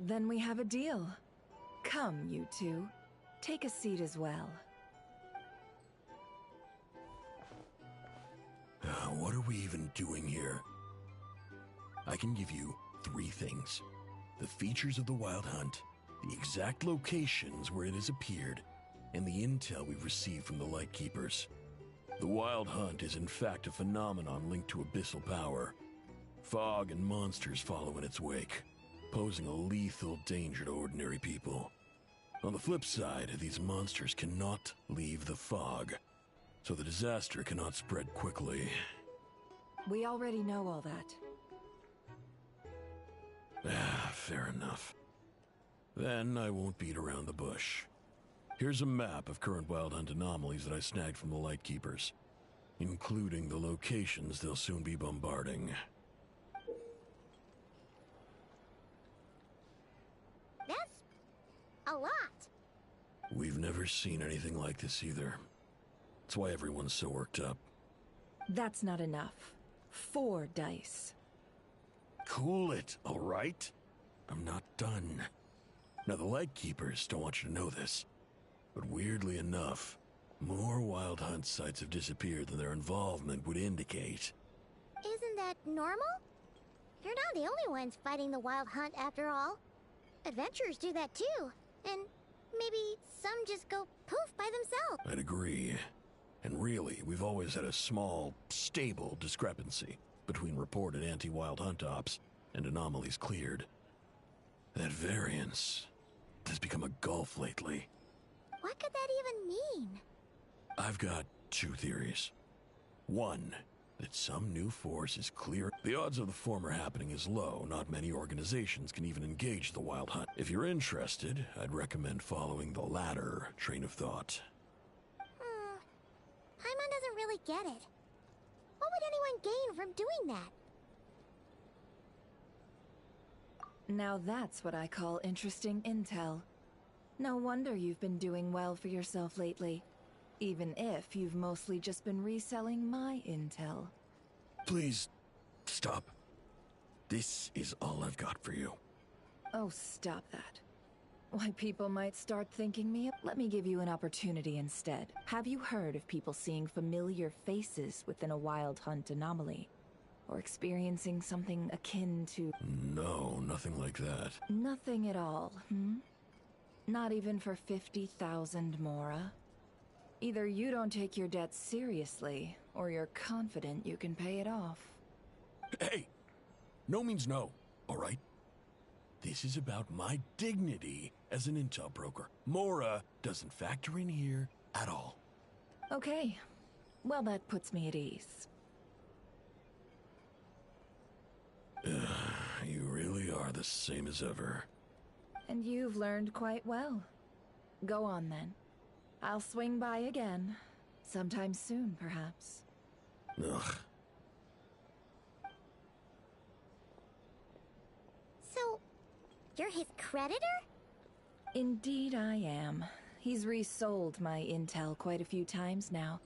A: Then we have a deal. Come, you two. Take a seat as well.
K: What are we even doing here? I can give you 3 things. The features of the Wild Hunt, the exact locations where it has appeared, and the intel we've received from the Lightkeepers. The Wild Hunt is in fact a phenomenon linked to abyssal power. Fog and monsters follow in its wake, posing a lethal danger to ordinary people. On the flip side, these monsters cannot leave the fog, so the disaster cannot spread quickly.
A: We already know all that.
K: Fair enough. Then I won't beat around the bush. Here's a map of current Wild Hunt anomalies that I snagged from the Lightkeepers, including the locations they'll soon be bombarding.
C: That's a lot.
K: We've never seen anything like this either. That's why everyone's so worked up.
A: That's not enough. 4 dice.
K: Cool it, all right? I'm not done. Now, the Lightkeepers don't want you to know this, but weirdly enough, more Wild Hunt sites have disappeared than their involvement would indicate.
C: Isn't that normal? You're not the only ones fighting the Wild Hunt after all. Adventurers do that too, and maybe some just go poof by themselves.
K: I'd agree. And really, we've always had a small, stable discrepancy between reported anti-Wild Hunt ops and anomalies cleared. That variance has become a gulf lately.
C: What could that even mean?
K: I've got 2 theories. 1,
P: that some new force is clear. The odds of the former happening is low. Not many organizations can even engage the Wild Hunt. If you're interested, I'd recommend following the latter train of thought.
C: Paimon doesn't really get it. What would anyone gain from doing that?
A: Now that's what I call interesting intel. No wonder you've been doing well for yourself lately. Even if you've mostly just been reselling my intel.
P: Please, stop. This is all I've got for you.
A: Oh, stop that. Why, people might start thinking me up. Let me give you an opportunity instead. Have you heard of people seeing familiar faces within a Wild Hunt anomaly? Or experiencing something akin to...
P: No, nothing like that.
A: Nothing at all, hmm? Not even for 50,000 Mora? Either you don't take your debt seriously, or you're confident you can pay it off.
P: Hey! No means no, all right? This is about my dignity as an intel broker. Mora doesn't factor in here at all.
A: Okay. Well, that puts me at ease.
P: You really are the same as ever.
A: And you've learned quite well. Go on, then. I'll swing by again. Sometime soon, perhaps.
P: Ugh.
C: So, you're his creditor?
A: Indeed I am. He's resold my intel quite a few times now,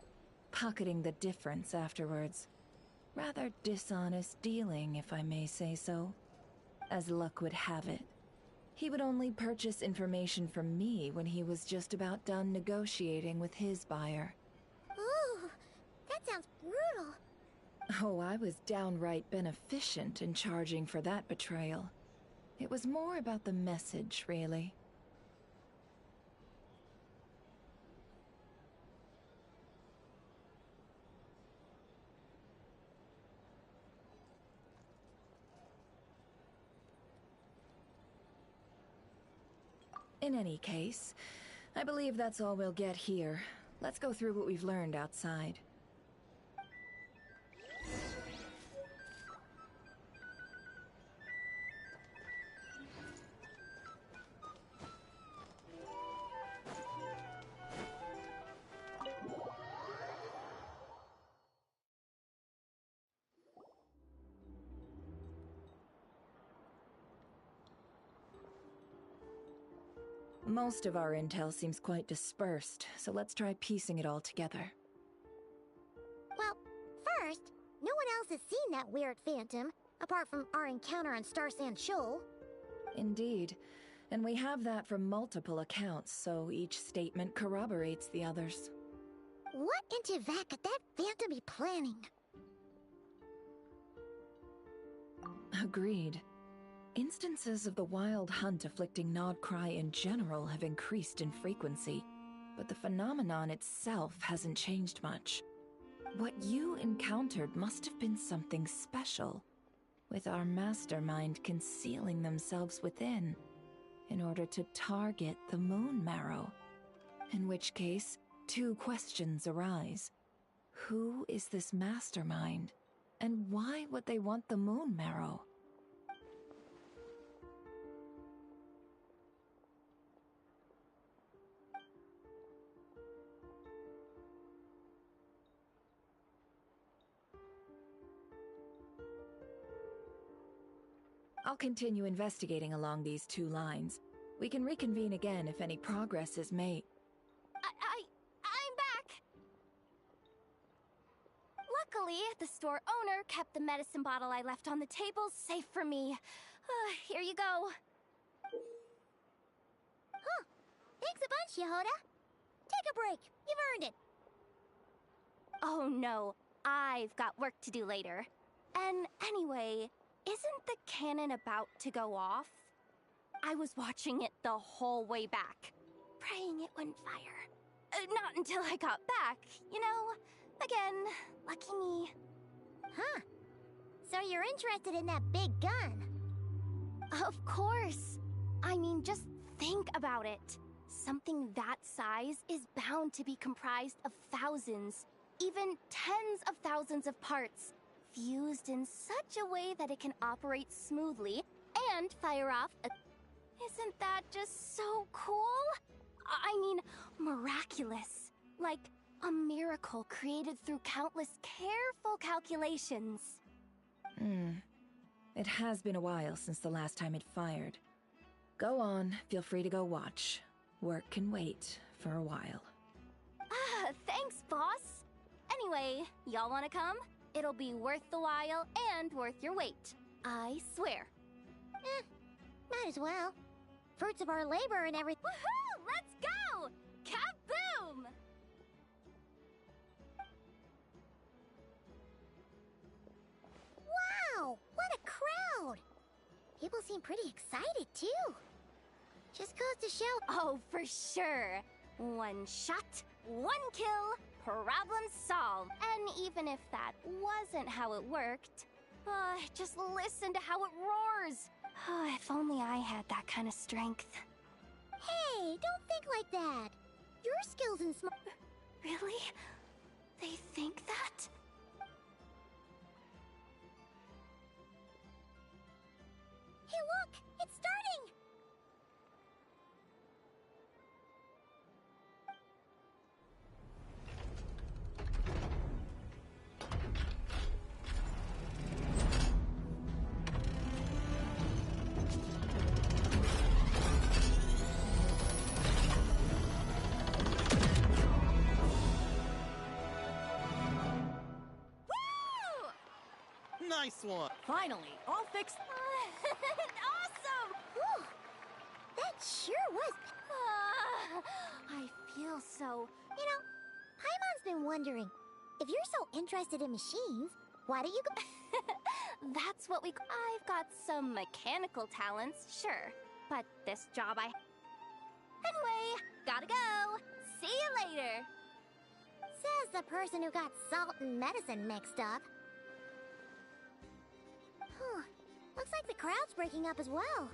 A: pocketing the difference afterwards. Rather dishonest dealing, if I may say so. As luck would have it, he would only purchase information from me when he was just about done negotiating with his buyer.
C: Ooh, that sounds brutal.
A: Oh, I was downright beneficent in charging for that betrayal. It was more about the message, really. In any case, I believe that's all we'll get here. Let's go through what we've learned outside. Most of our intel seems quite dispersed, so let's try piecing it all together.
C: Well, first, no one else has seen that weird phantom, apart from our encounter on Star Sand Shoal.
A: Indeed. And we have that from multiple accounts, so each statement corroborates the others.
C: What in Tivat could that phantom be planning?
A: Agreed. Instances of the Wild Hunt afflicting Nodcry in general have increased in frequency, but the phenomenon itself hasn't changed much. What you encountered must have been something special, with our mastermind concealing themselves within, in order to target the Moon Marrow. In which case, two questions arise. Who is this mastermind, and why would they want the Moon Marrow? I'll continue investigating along these two lines. We can reconvene again if any progress is made.
B: I'm back! Luckily, the store owner kept the medicine bottle I left on the table safe for me. Here you go.
C: Huh. Thanks a bunch, Yehoda. Take a break. You've earned it.
B: Oh no, I've got work to do later. And anyway, isn't the cannon about to go off? I was watching it the whole way back, praying it wouldn't fire. Not until I got back, you know? Again, lucky me.
C: Huh. So you're interested in that big gun?
B: Of course. I mean, just think about it. Something that size is bound to be comprised of thousands, even tens of thousands of parts, fused in such a way that it can operate smoothly and fire off a... Isn't that just so cool? I mean, miraculous. Like a miracle created through countless careful calculations.
A: It has been a while since the last time it fired. Go on, feel free to go watch. Work can wait for a while.
B: Ah, thanks, boss. Anyway, y'all wanna come? It'll be worth the while and worth your wait. I swear.
C: Might as well. Fruits of our labor and everything.
B: Woohoo! Let's go! Kaboom!
C: Wow! What a crowd! People seem pretty excited, too. Just goes to show...
B: Oh, for sure. One shot, one kill, problem solved. And even if that wasn't how it worked, just listen to how it roars. If only I had that kind of strength.
C: Hey, don't think like that. Your skills in
B: Really? They think that?
C: Hey, look! It's starting!
O: Nice one!
Q: Finally, all fixed.
B: Awesome!
C: Whew. That sure was...
B: I feel so...
C: You know, Paimon's been wondering, if you're so interested in machines, why don't you go...
B: That's what we... I've got some mechanical talents, sure. But this job I... Anyway, gotta go. See you later.
C: Says the person who got salt and medicine mixed up. Looks like the crowd's breaking up as well.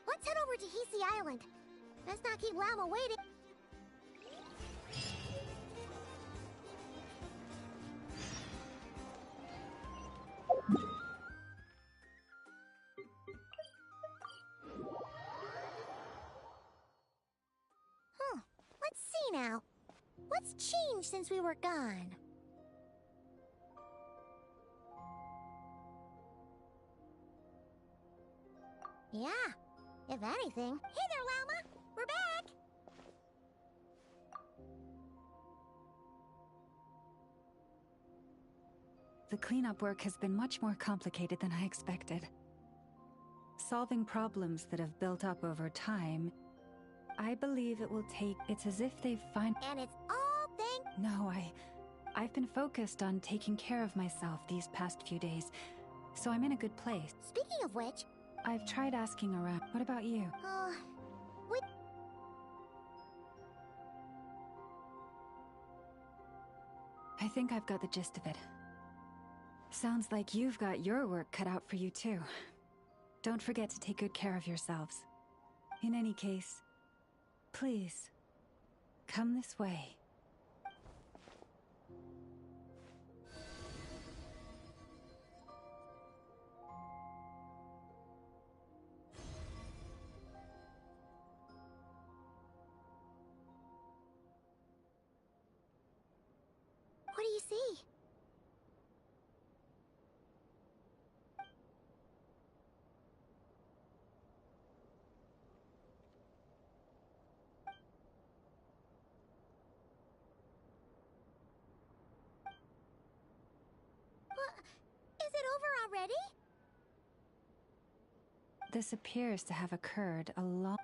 C: Let's head over to Hisi Island. Let's not keep Llama waiting. Let's see now. What's changed since we were gone? Yeah, if anything. Hey there, Llama! We're back!
D: The cleanup work has been much more complicated than I expected. Solving problems that have built up over time, I believe it will take... It's as if they've
C: And it's all thanks...
D: No, I've been focused on taking care of myself these past few days, so I'm in a good place.
C: Speaking of which...
D: I've tried asking around. What about you?
C: Wait...
D: I think I've got the gist of it. Sounds like you've got your work cut out for you too. Don't forget to take good care of yourselves. In any case, please, come this way.
C: What do you see? Is it over already?
D: This appears to have occurred a long...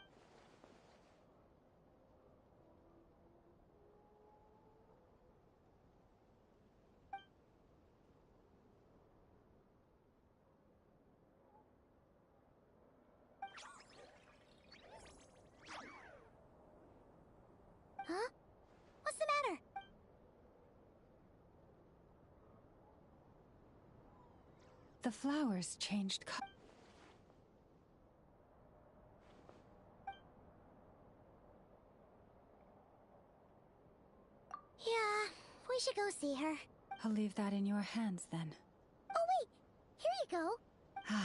C: Huh? What's the matter?
D: The flowers changed color.
C: Yeah, we We should go see her.
D: I'll leave that in your hands then.
C: Oh wait, here you go.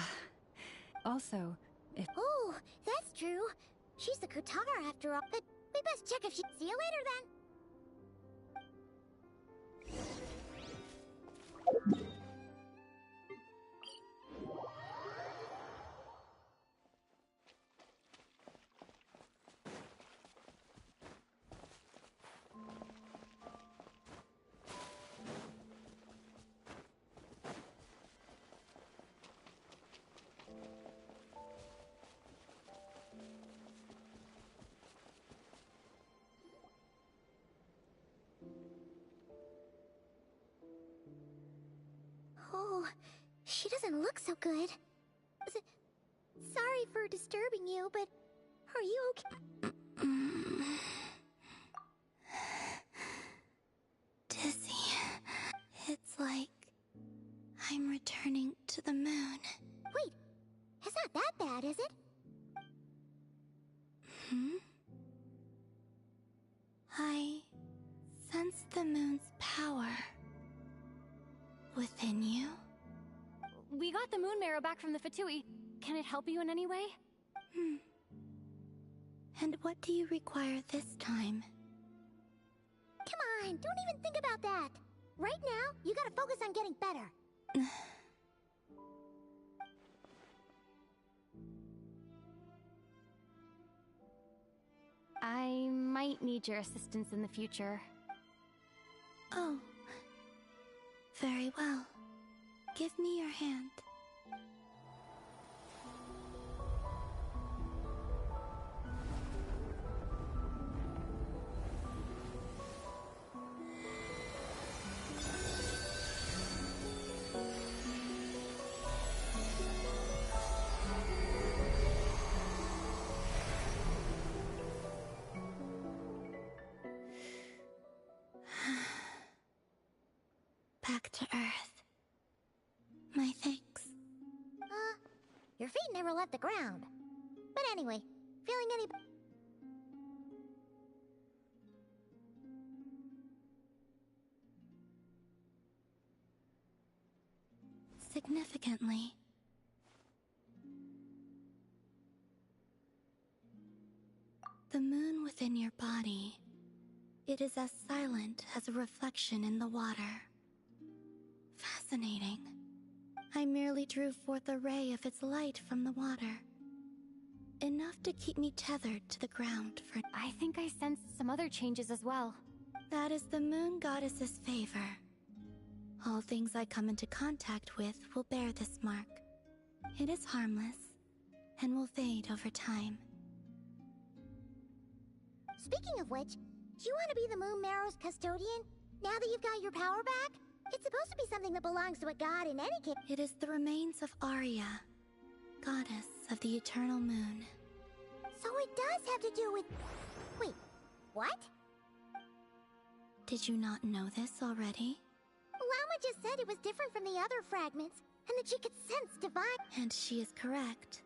D: Also, if...
C: Oh, that's true. She's the Kutara after all, but we best check if she... See you later then. Oh, she doesn't look so good. Sorry for disturbing you, but are you okay?
R: Dizzy. It's like I'm returning to the moon.
C: Wait, it's not that bad, is it?
R: I sense the moon's power within you.
B: We got the moon marrow back from the Fatui. Can it help you in any way?
R: And what do you require this time?
C: Come on, don't even think about that. Right now, you gotta focus on getting better.
B: I might need your assistance in the future.
R: Oh. Very well. Give me your hand. Back to Earth. My thanks.
C: Your feet never left the ground. But anyway, feeling any...
R: Significantly. The moon within your body. It is as silent as a reflection in the water. Fascinating. I merely drew forth a ray of its light from the water. Enough to keep me tethered to the ground for...
B: I think I sensed some other changes as well.
R: That is the moon goddess's favor. All things I come into contact with will bear this mark. It is harmless, and will fade over time.
C: Speaking of which, do you want to be the Moon Marrow's custodian, now that you've got your power back? It's supposed to be something that belongs to a god in any case.
R: It is the remains of Arya, goddess of the eternal moon.
C: So it does have to do with... Wait, what?
R: Did you not know this already?
C: Llama just said it was different from the other fragments, and that she could sense divine...
R: And she is correct.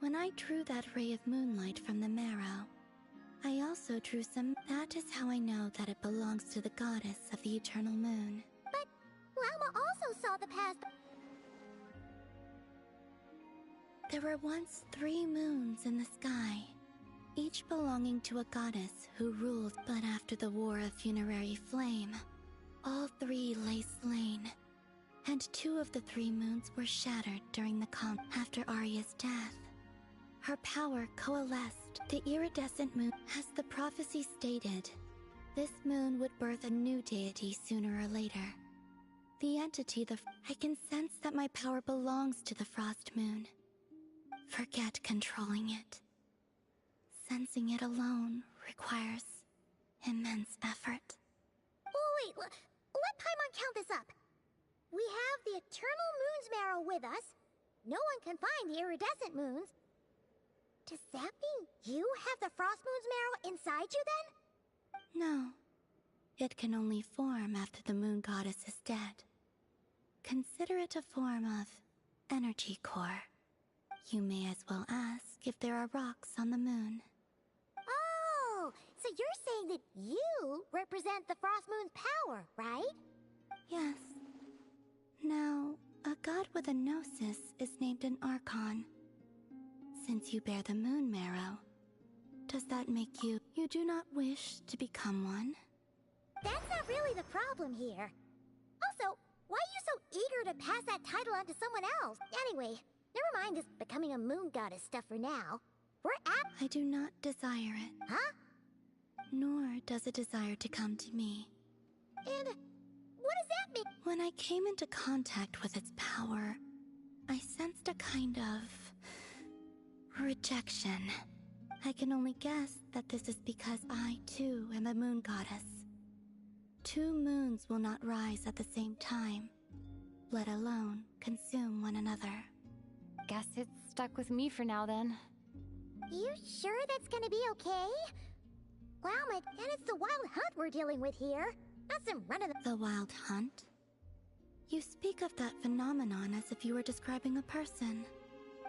R: When I drew that ray of moonlight from the marrow, I also drew some... That is how I know that it belongs to the goddess of the eternal moon.
C: But Llama also saw the past...
R: There were once 3 moons in the sky, each belonging to a goddess who ruled. But after the War of Funerary Flame, all 3 lay slain, and 2 of the 3 moons were shattered during the after Arya's death. Her power coalesced. The iridescent moon, as the prophecy stated, this moon would birth a new deity sooner or later. The entity, I can sense that my power belongs to the Frost Moon. Forget controlling it. Sensing it alone requires immense effort.
C: Oh wait, let Paimon count this up. We have the Eternal Moon's marrow with us. No one can find the iridescent moons. Does that mean you have the Frost Moon's marrow inside you then?
R: No. It can only form after the moon goddess is dead. Consider it a form of energy core. You may as well ask if there are rocks on the moon.
C: Oh, so you're saying that you represent the Frost Moon's power, right?
R: Yes. Now, a god with a gnosis is named an Archon. Since you bear the moon marrow, does that make you... You do not wish to become one?
C: That's not really the problem here. Also, why are you so eager to pass that title on to someone else? Anyway, never mind this becoming a moon goddess stuff for now. We're at...
R: I do not desire it.
C: Huh?
R: Nor does it desire to come to me.
C: And what does that mean?
R: When I came into contact with its power, I sensed a kind of... rejection. I can only guess that this is because I, too, am a moon goddess. 2 moons will not rise at the same time, let alone consume one another.
B: Guess it's stuck with me for now, then.
C: You sure that's gonna be okay? Wow, and it's the wild hunt we're dealing with here. Not some
R: The wild hunt? You speak of that phenomenon as if you were describing a person.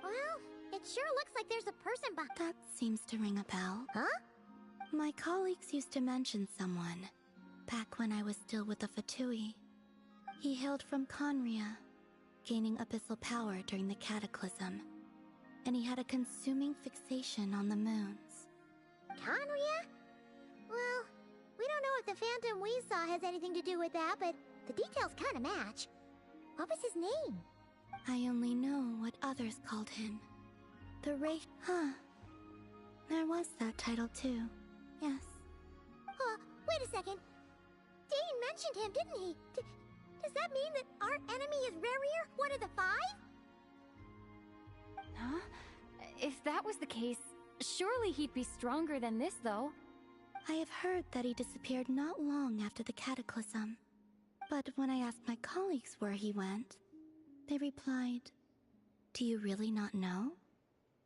C: Well, it sure looks like there's a person
R: That seems to ring a bell.
C: Huh?
R: My colleagues used to mention someone, back when I was still with the Fatui. He hailed from Conria, gaining abyssal power during the Cataclysm, and he had a consuming fixation on the moons.
C: Conria? Well, we don't know if the phantom we saw has anything to do with that, but the details kind of match. What was his name?
R: I only know what others called him. The Wraith... Huh. There was that title too. Yes.
C: Wait a second. Dane mentioned him, didn't he? Does that mean that our enemy is Rarier, one of the 5?
B: Huh? If that was the case, surely he'd be stronger than this, though.
R: I have heard that he disappeared not long after the Cataclysm. But when I asked my colleagues where he went, they replied, "Do you really not know?"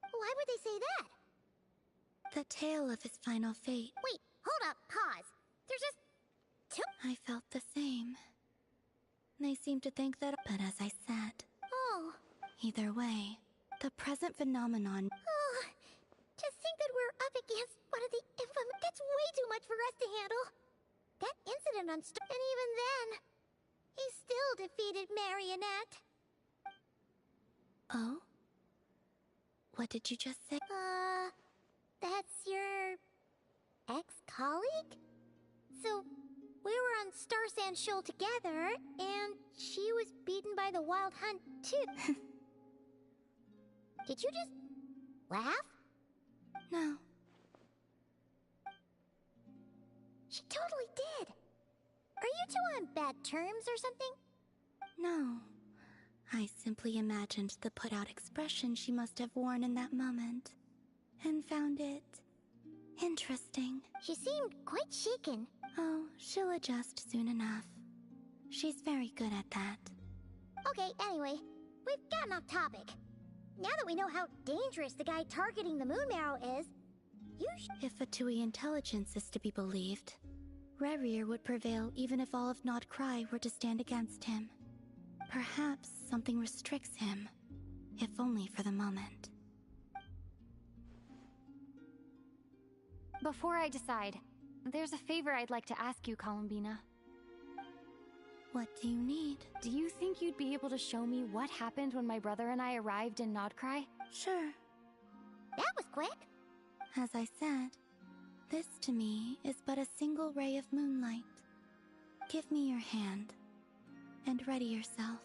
C: Why would they say that?
R: The tale of his final fate.
C: Wait, hold up, pause. There's just... 2...
R: I felt the same. They seemed to think that... But as I said...
C: Oh.
R: Either way, the present phenomenon...
C: Oh, to think that we're up against one of the infamous... That's way too much for us to handle. That incident on... And even then, he still defeated Marionette.
R: Oh? What did you just say?
C: That's your... ex-colleague? So, we were on Star Sand Shoal together, and she was beaten by the Wild Hunt, too. Did you just... laugh?
R: No.
C: She totally did. Are you two on bad terms or something?
R: No. I simply imagined the put-out expression she must have worn in that moment, and found it... interesting.
C: She seemed quite shaken.
R: Oh, she'll adjust soon enough. She's very good at that.
C: Okay, anyway, we've gotten off topic. Now that we know how dangerous the guy targeting the moon marrow is,
R: If Fatui intelligence is to be believed, Rarier would prevail even if all of Nod Cry were to stand against him. Perhaps something restricts him, if only for the moment.
B: Before I decide, there's a favor I'd like to ask you, Columbina.
R: What do you need?
B: Do you think you'd be able to show me what happened when my brother and I arrived in Nodcry?
R: Sure.
C: That was quick.
R: As I said, this to me is but a single ray of moonlight. Give me your hand, and ready yourself.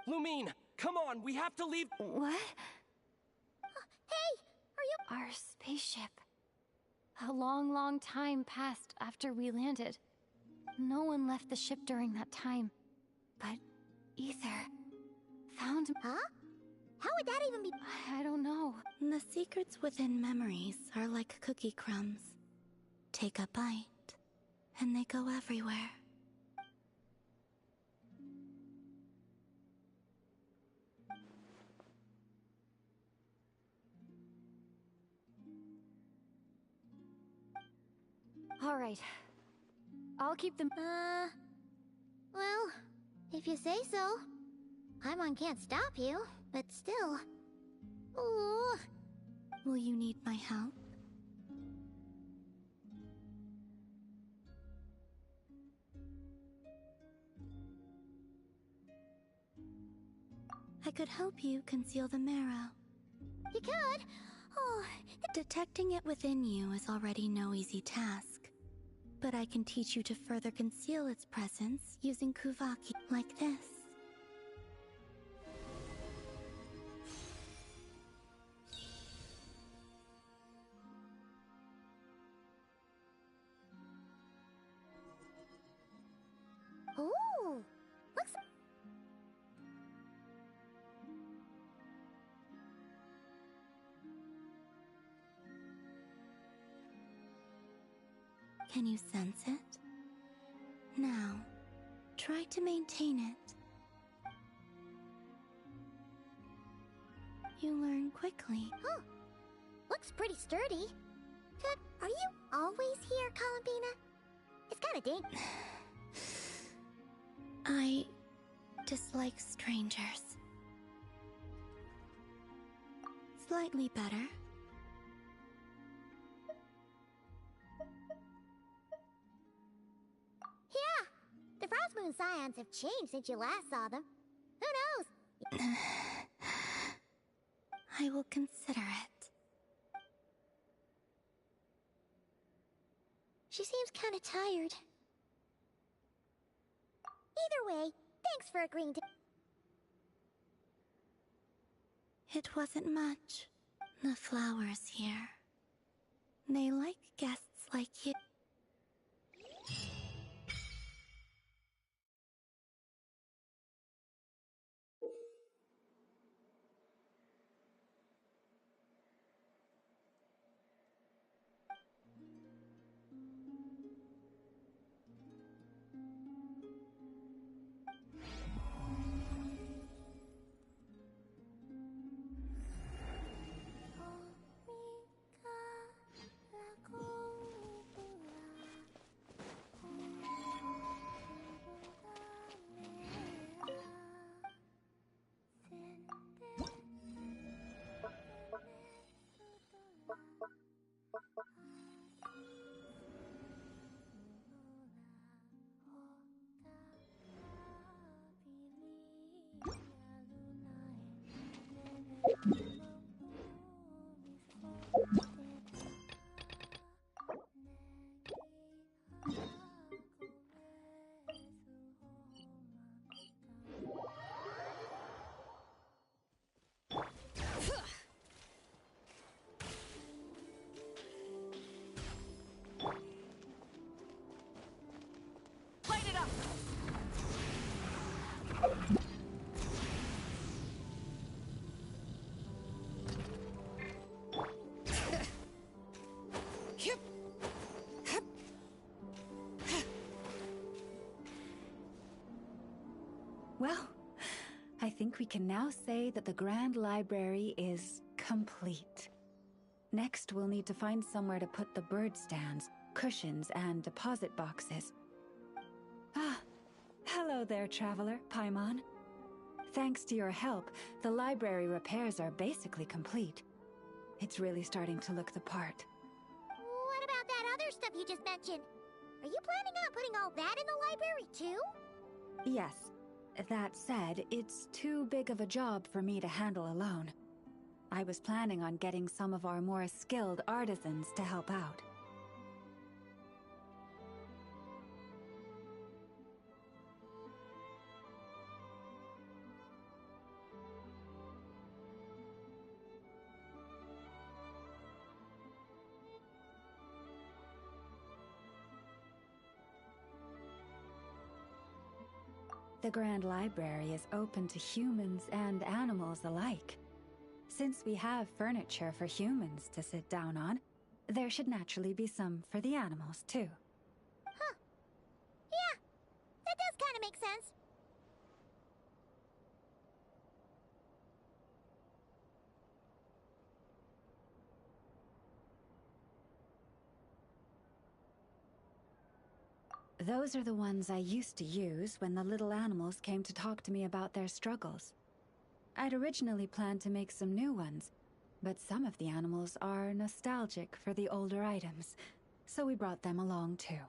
N: Lumine, come on, we have to leave.
B: What?
C: Hey, are you...
B: Our spaceship. A long, long time passed after we landed. No one left the ship during that time.
D: But Ether found...
C: Huh? How would that even be...
D: I don't know.
R: The secrets within memories are like cookie crumbs. Take a bite, and they go everywhere.
D: All right. I'll keep them...
C: Well, if you say so. Paimon can't stop you, but still... Ooh.
R: Will you need my help? I could help you conceal the marrow.
C: You could? Oh...
R: Detecting it within you is already no easy task. But I can teach you to further conceal its presence using Kuvaki like this.
C: Ooh! Looks...
R: Can you sense it? Now, try to maintain it. You learn quickly.
C: Huh. Looks pretty sturdy. Good. Are you always here, Columbina? It's kinda dangerous.
R: I dislike strangers. Slightly better.
C: Yeah, the Frost Moon Scions have changed since you last saw them. Who knows?
R: I will consider it.
C: She seems kinda tired. Either way, thanks for agreeing to...
R: It wasn't much. The flowers here. They like guests like you.
F: Light it up!
D: Well, I think we can now say that the Grand Library is complete. Next, we'll need to find somewhere to put the bird stands, cushions, and deposit boxes. Ah, hello there, traveler, Paimon. Thanks to your help, the library repairs are basically complete. It's really starting to look the part.
C: What about that other stuff you just mentioned? Are you planning on putting all that in the library, too?
D: Yes. That said, it's too big of a job for me to handle alone. I was planning on getting some of our more skilled artisans to help out. The Grand Library is open to humans and animals alike. Since we have furniture for humans to sit down on, there should naturally be some for the animals, too.
C: Huh. Yeah, that does kind of make sense.
D: Those are the ones I used to use when the little animals came to talk to me about their struggles. I'd originally planned to make some new ones, but some of the animals are nostalgic for the older items, so we brought them along too.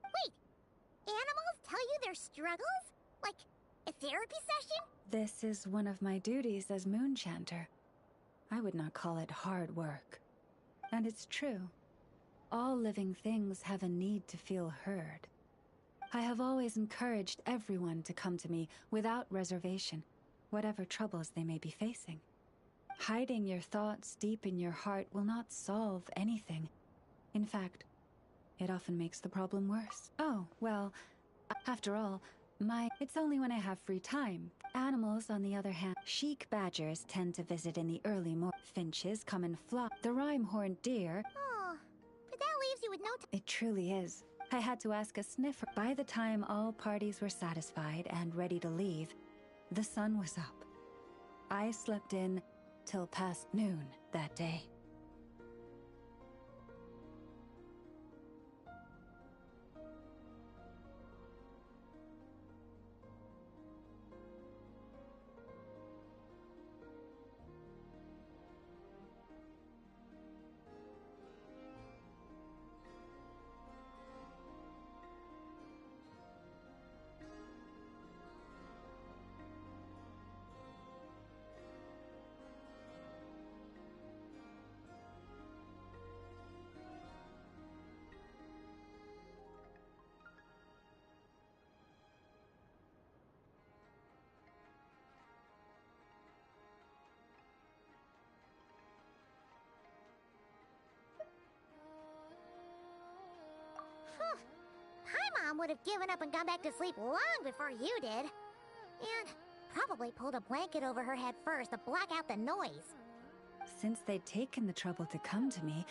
C: Wait! Animals tell you their struggles? Like a therapy session?
D: This is one of my duties as Moonchanter. I would not call it hard work. And it's true. All living things have a need to feel heard. I have always encouraged everyone to come to me without reservation, whatever troubles they may be facing. Hiding your thoughts deep in your heart will not solve anything. In fact, it often makes the problem worse. Oh, well, after all, it's only when I have free time. Animals, on the other hand, chic badgers tend to visit in the early morning. Finches come and flock. The rhyme-horned deer...
C: Oh, but that leaves you with no time.
D: It truly is. I had to ask a sniffer. By the time all parties were satisfied and ready to leave, the sun was up. I slept in till past noon that day.
C: My mom would have given up and gone back to sleep long before you did. And probably pulled a blanket over her head first to block out the noise.
D: Since they'd taken the trouble to come to me,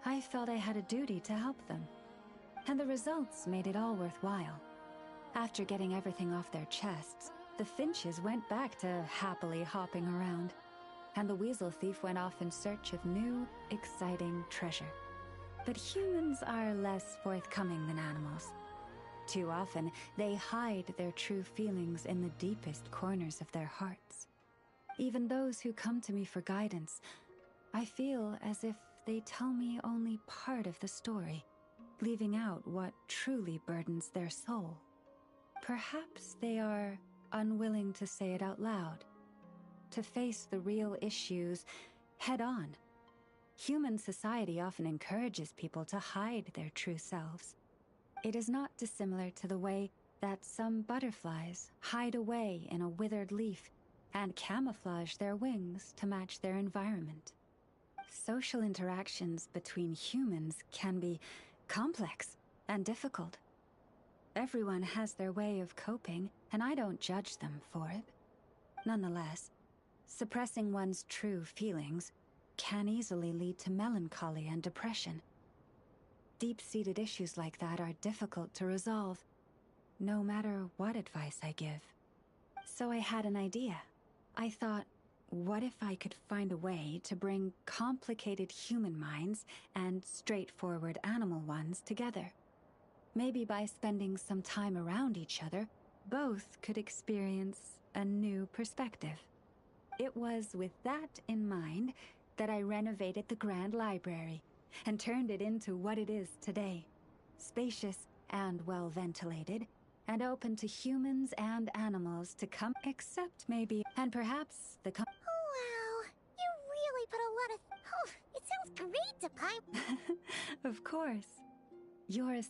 D: I felt I had a duty to help them. And the results made it all worthwhile. After getting everything off their chests, the finches went back to happily hopping around. And the weasel thief went off in search of new, exciting treasure. But humans are less forthcoming than animals. Too often, they hide their true feelings in the deepest corners of their hearts. Even those who come to me for guidance, I feel as if they tell me only part of the story, leaving out what truly burdens their soul. Perhaps they are unwilling to say it out loud, to face the real issues head on. Human society often encourages people to hide their true selves. It is not dissimilar to the way that some butterflies hide away in a withered leaf and camouflage their wings to match their environment. Social interactions between humans can be complex and difficult. Everyone has their way of coping, and I don't judge them for it. Nonetheless, suppressing one's true feelings can easily lead to melancholy and depression. Deep-seated issues like that are difficult to resolve, no matter what advice I give. So I had an idea. I thought, what if I could find a way to bring complicated human minds and straightforward animal ones together? Maybe by spending some time around each other, both could experience a new perspective. It was with that in mind that I renovated the Grand Library and turned it into what it is today. Spacious and well-ventilated, and open to humans and animals to come, except maybe, and perhaps the
C: Wow, you really put a lot of... Oh, it sounds great to pipe.
D: Of course. Yours...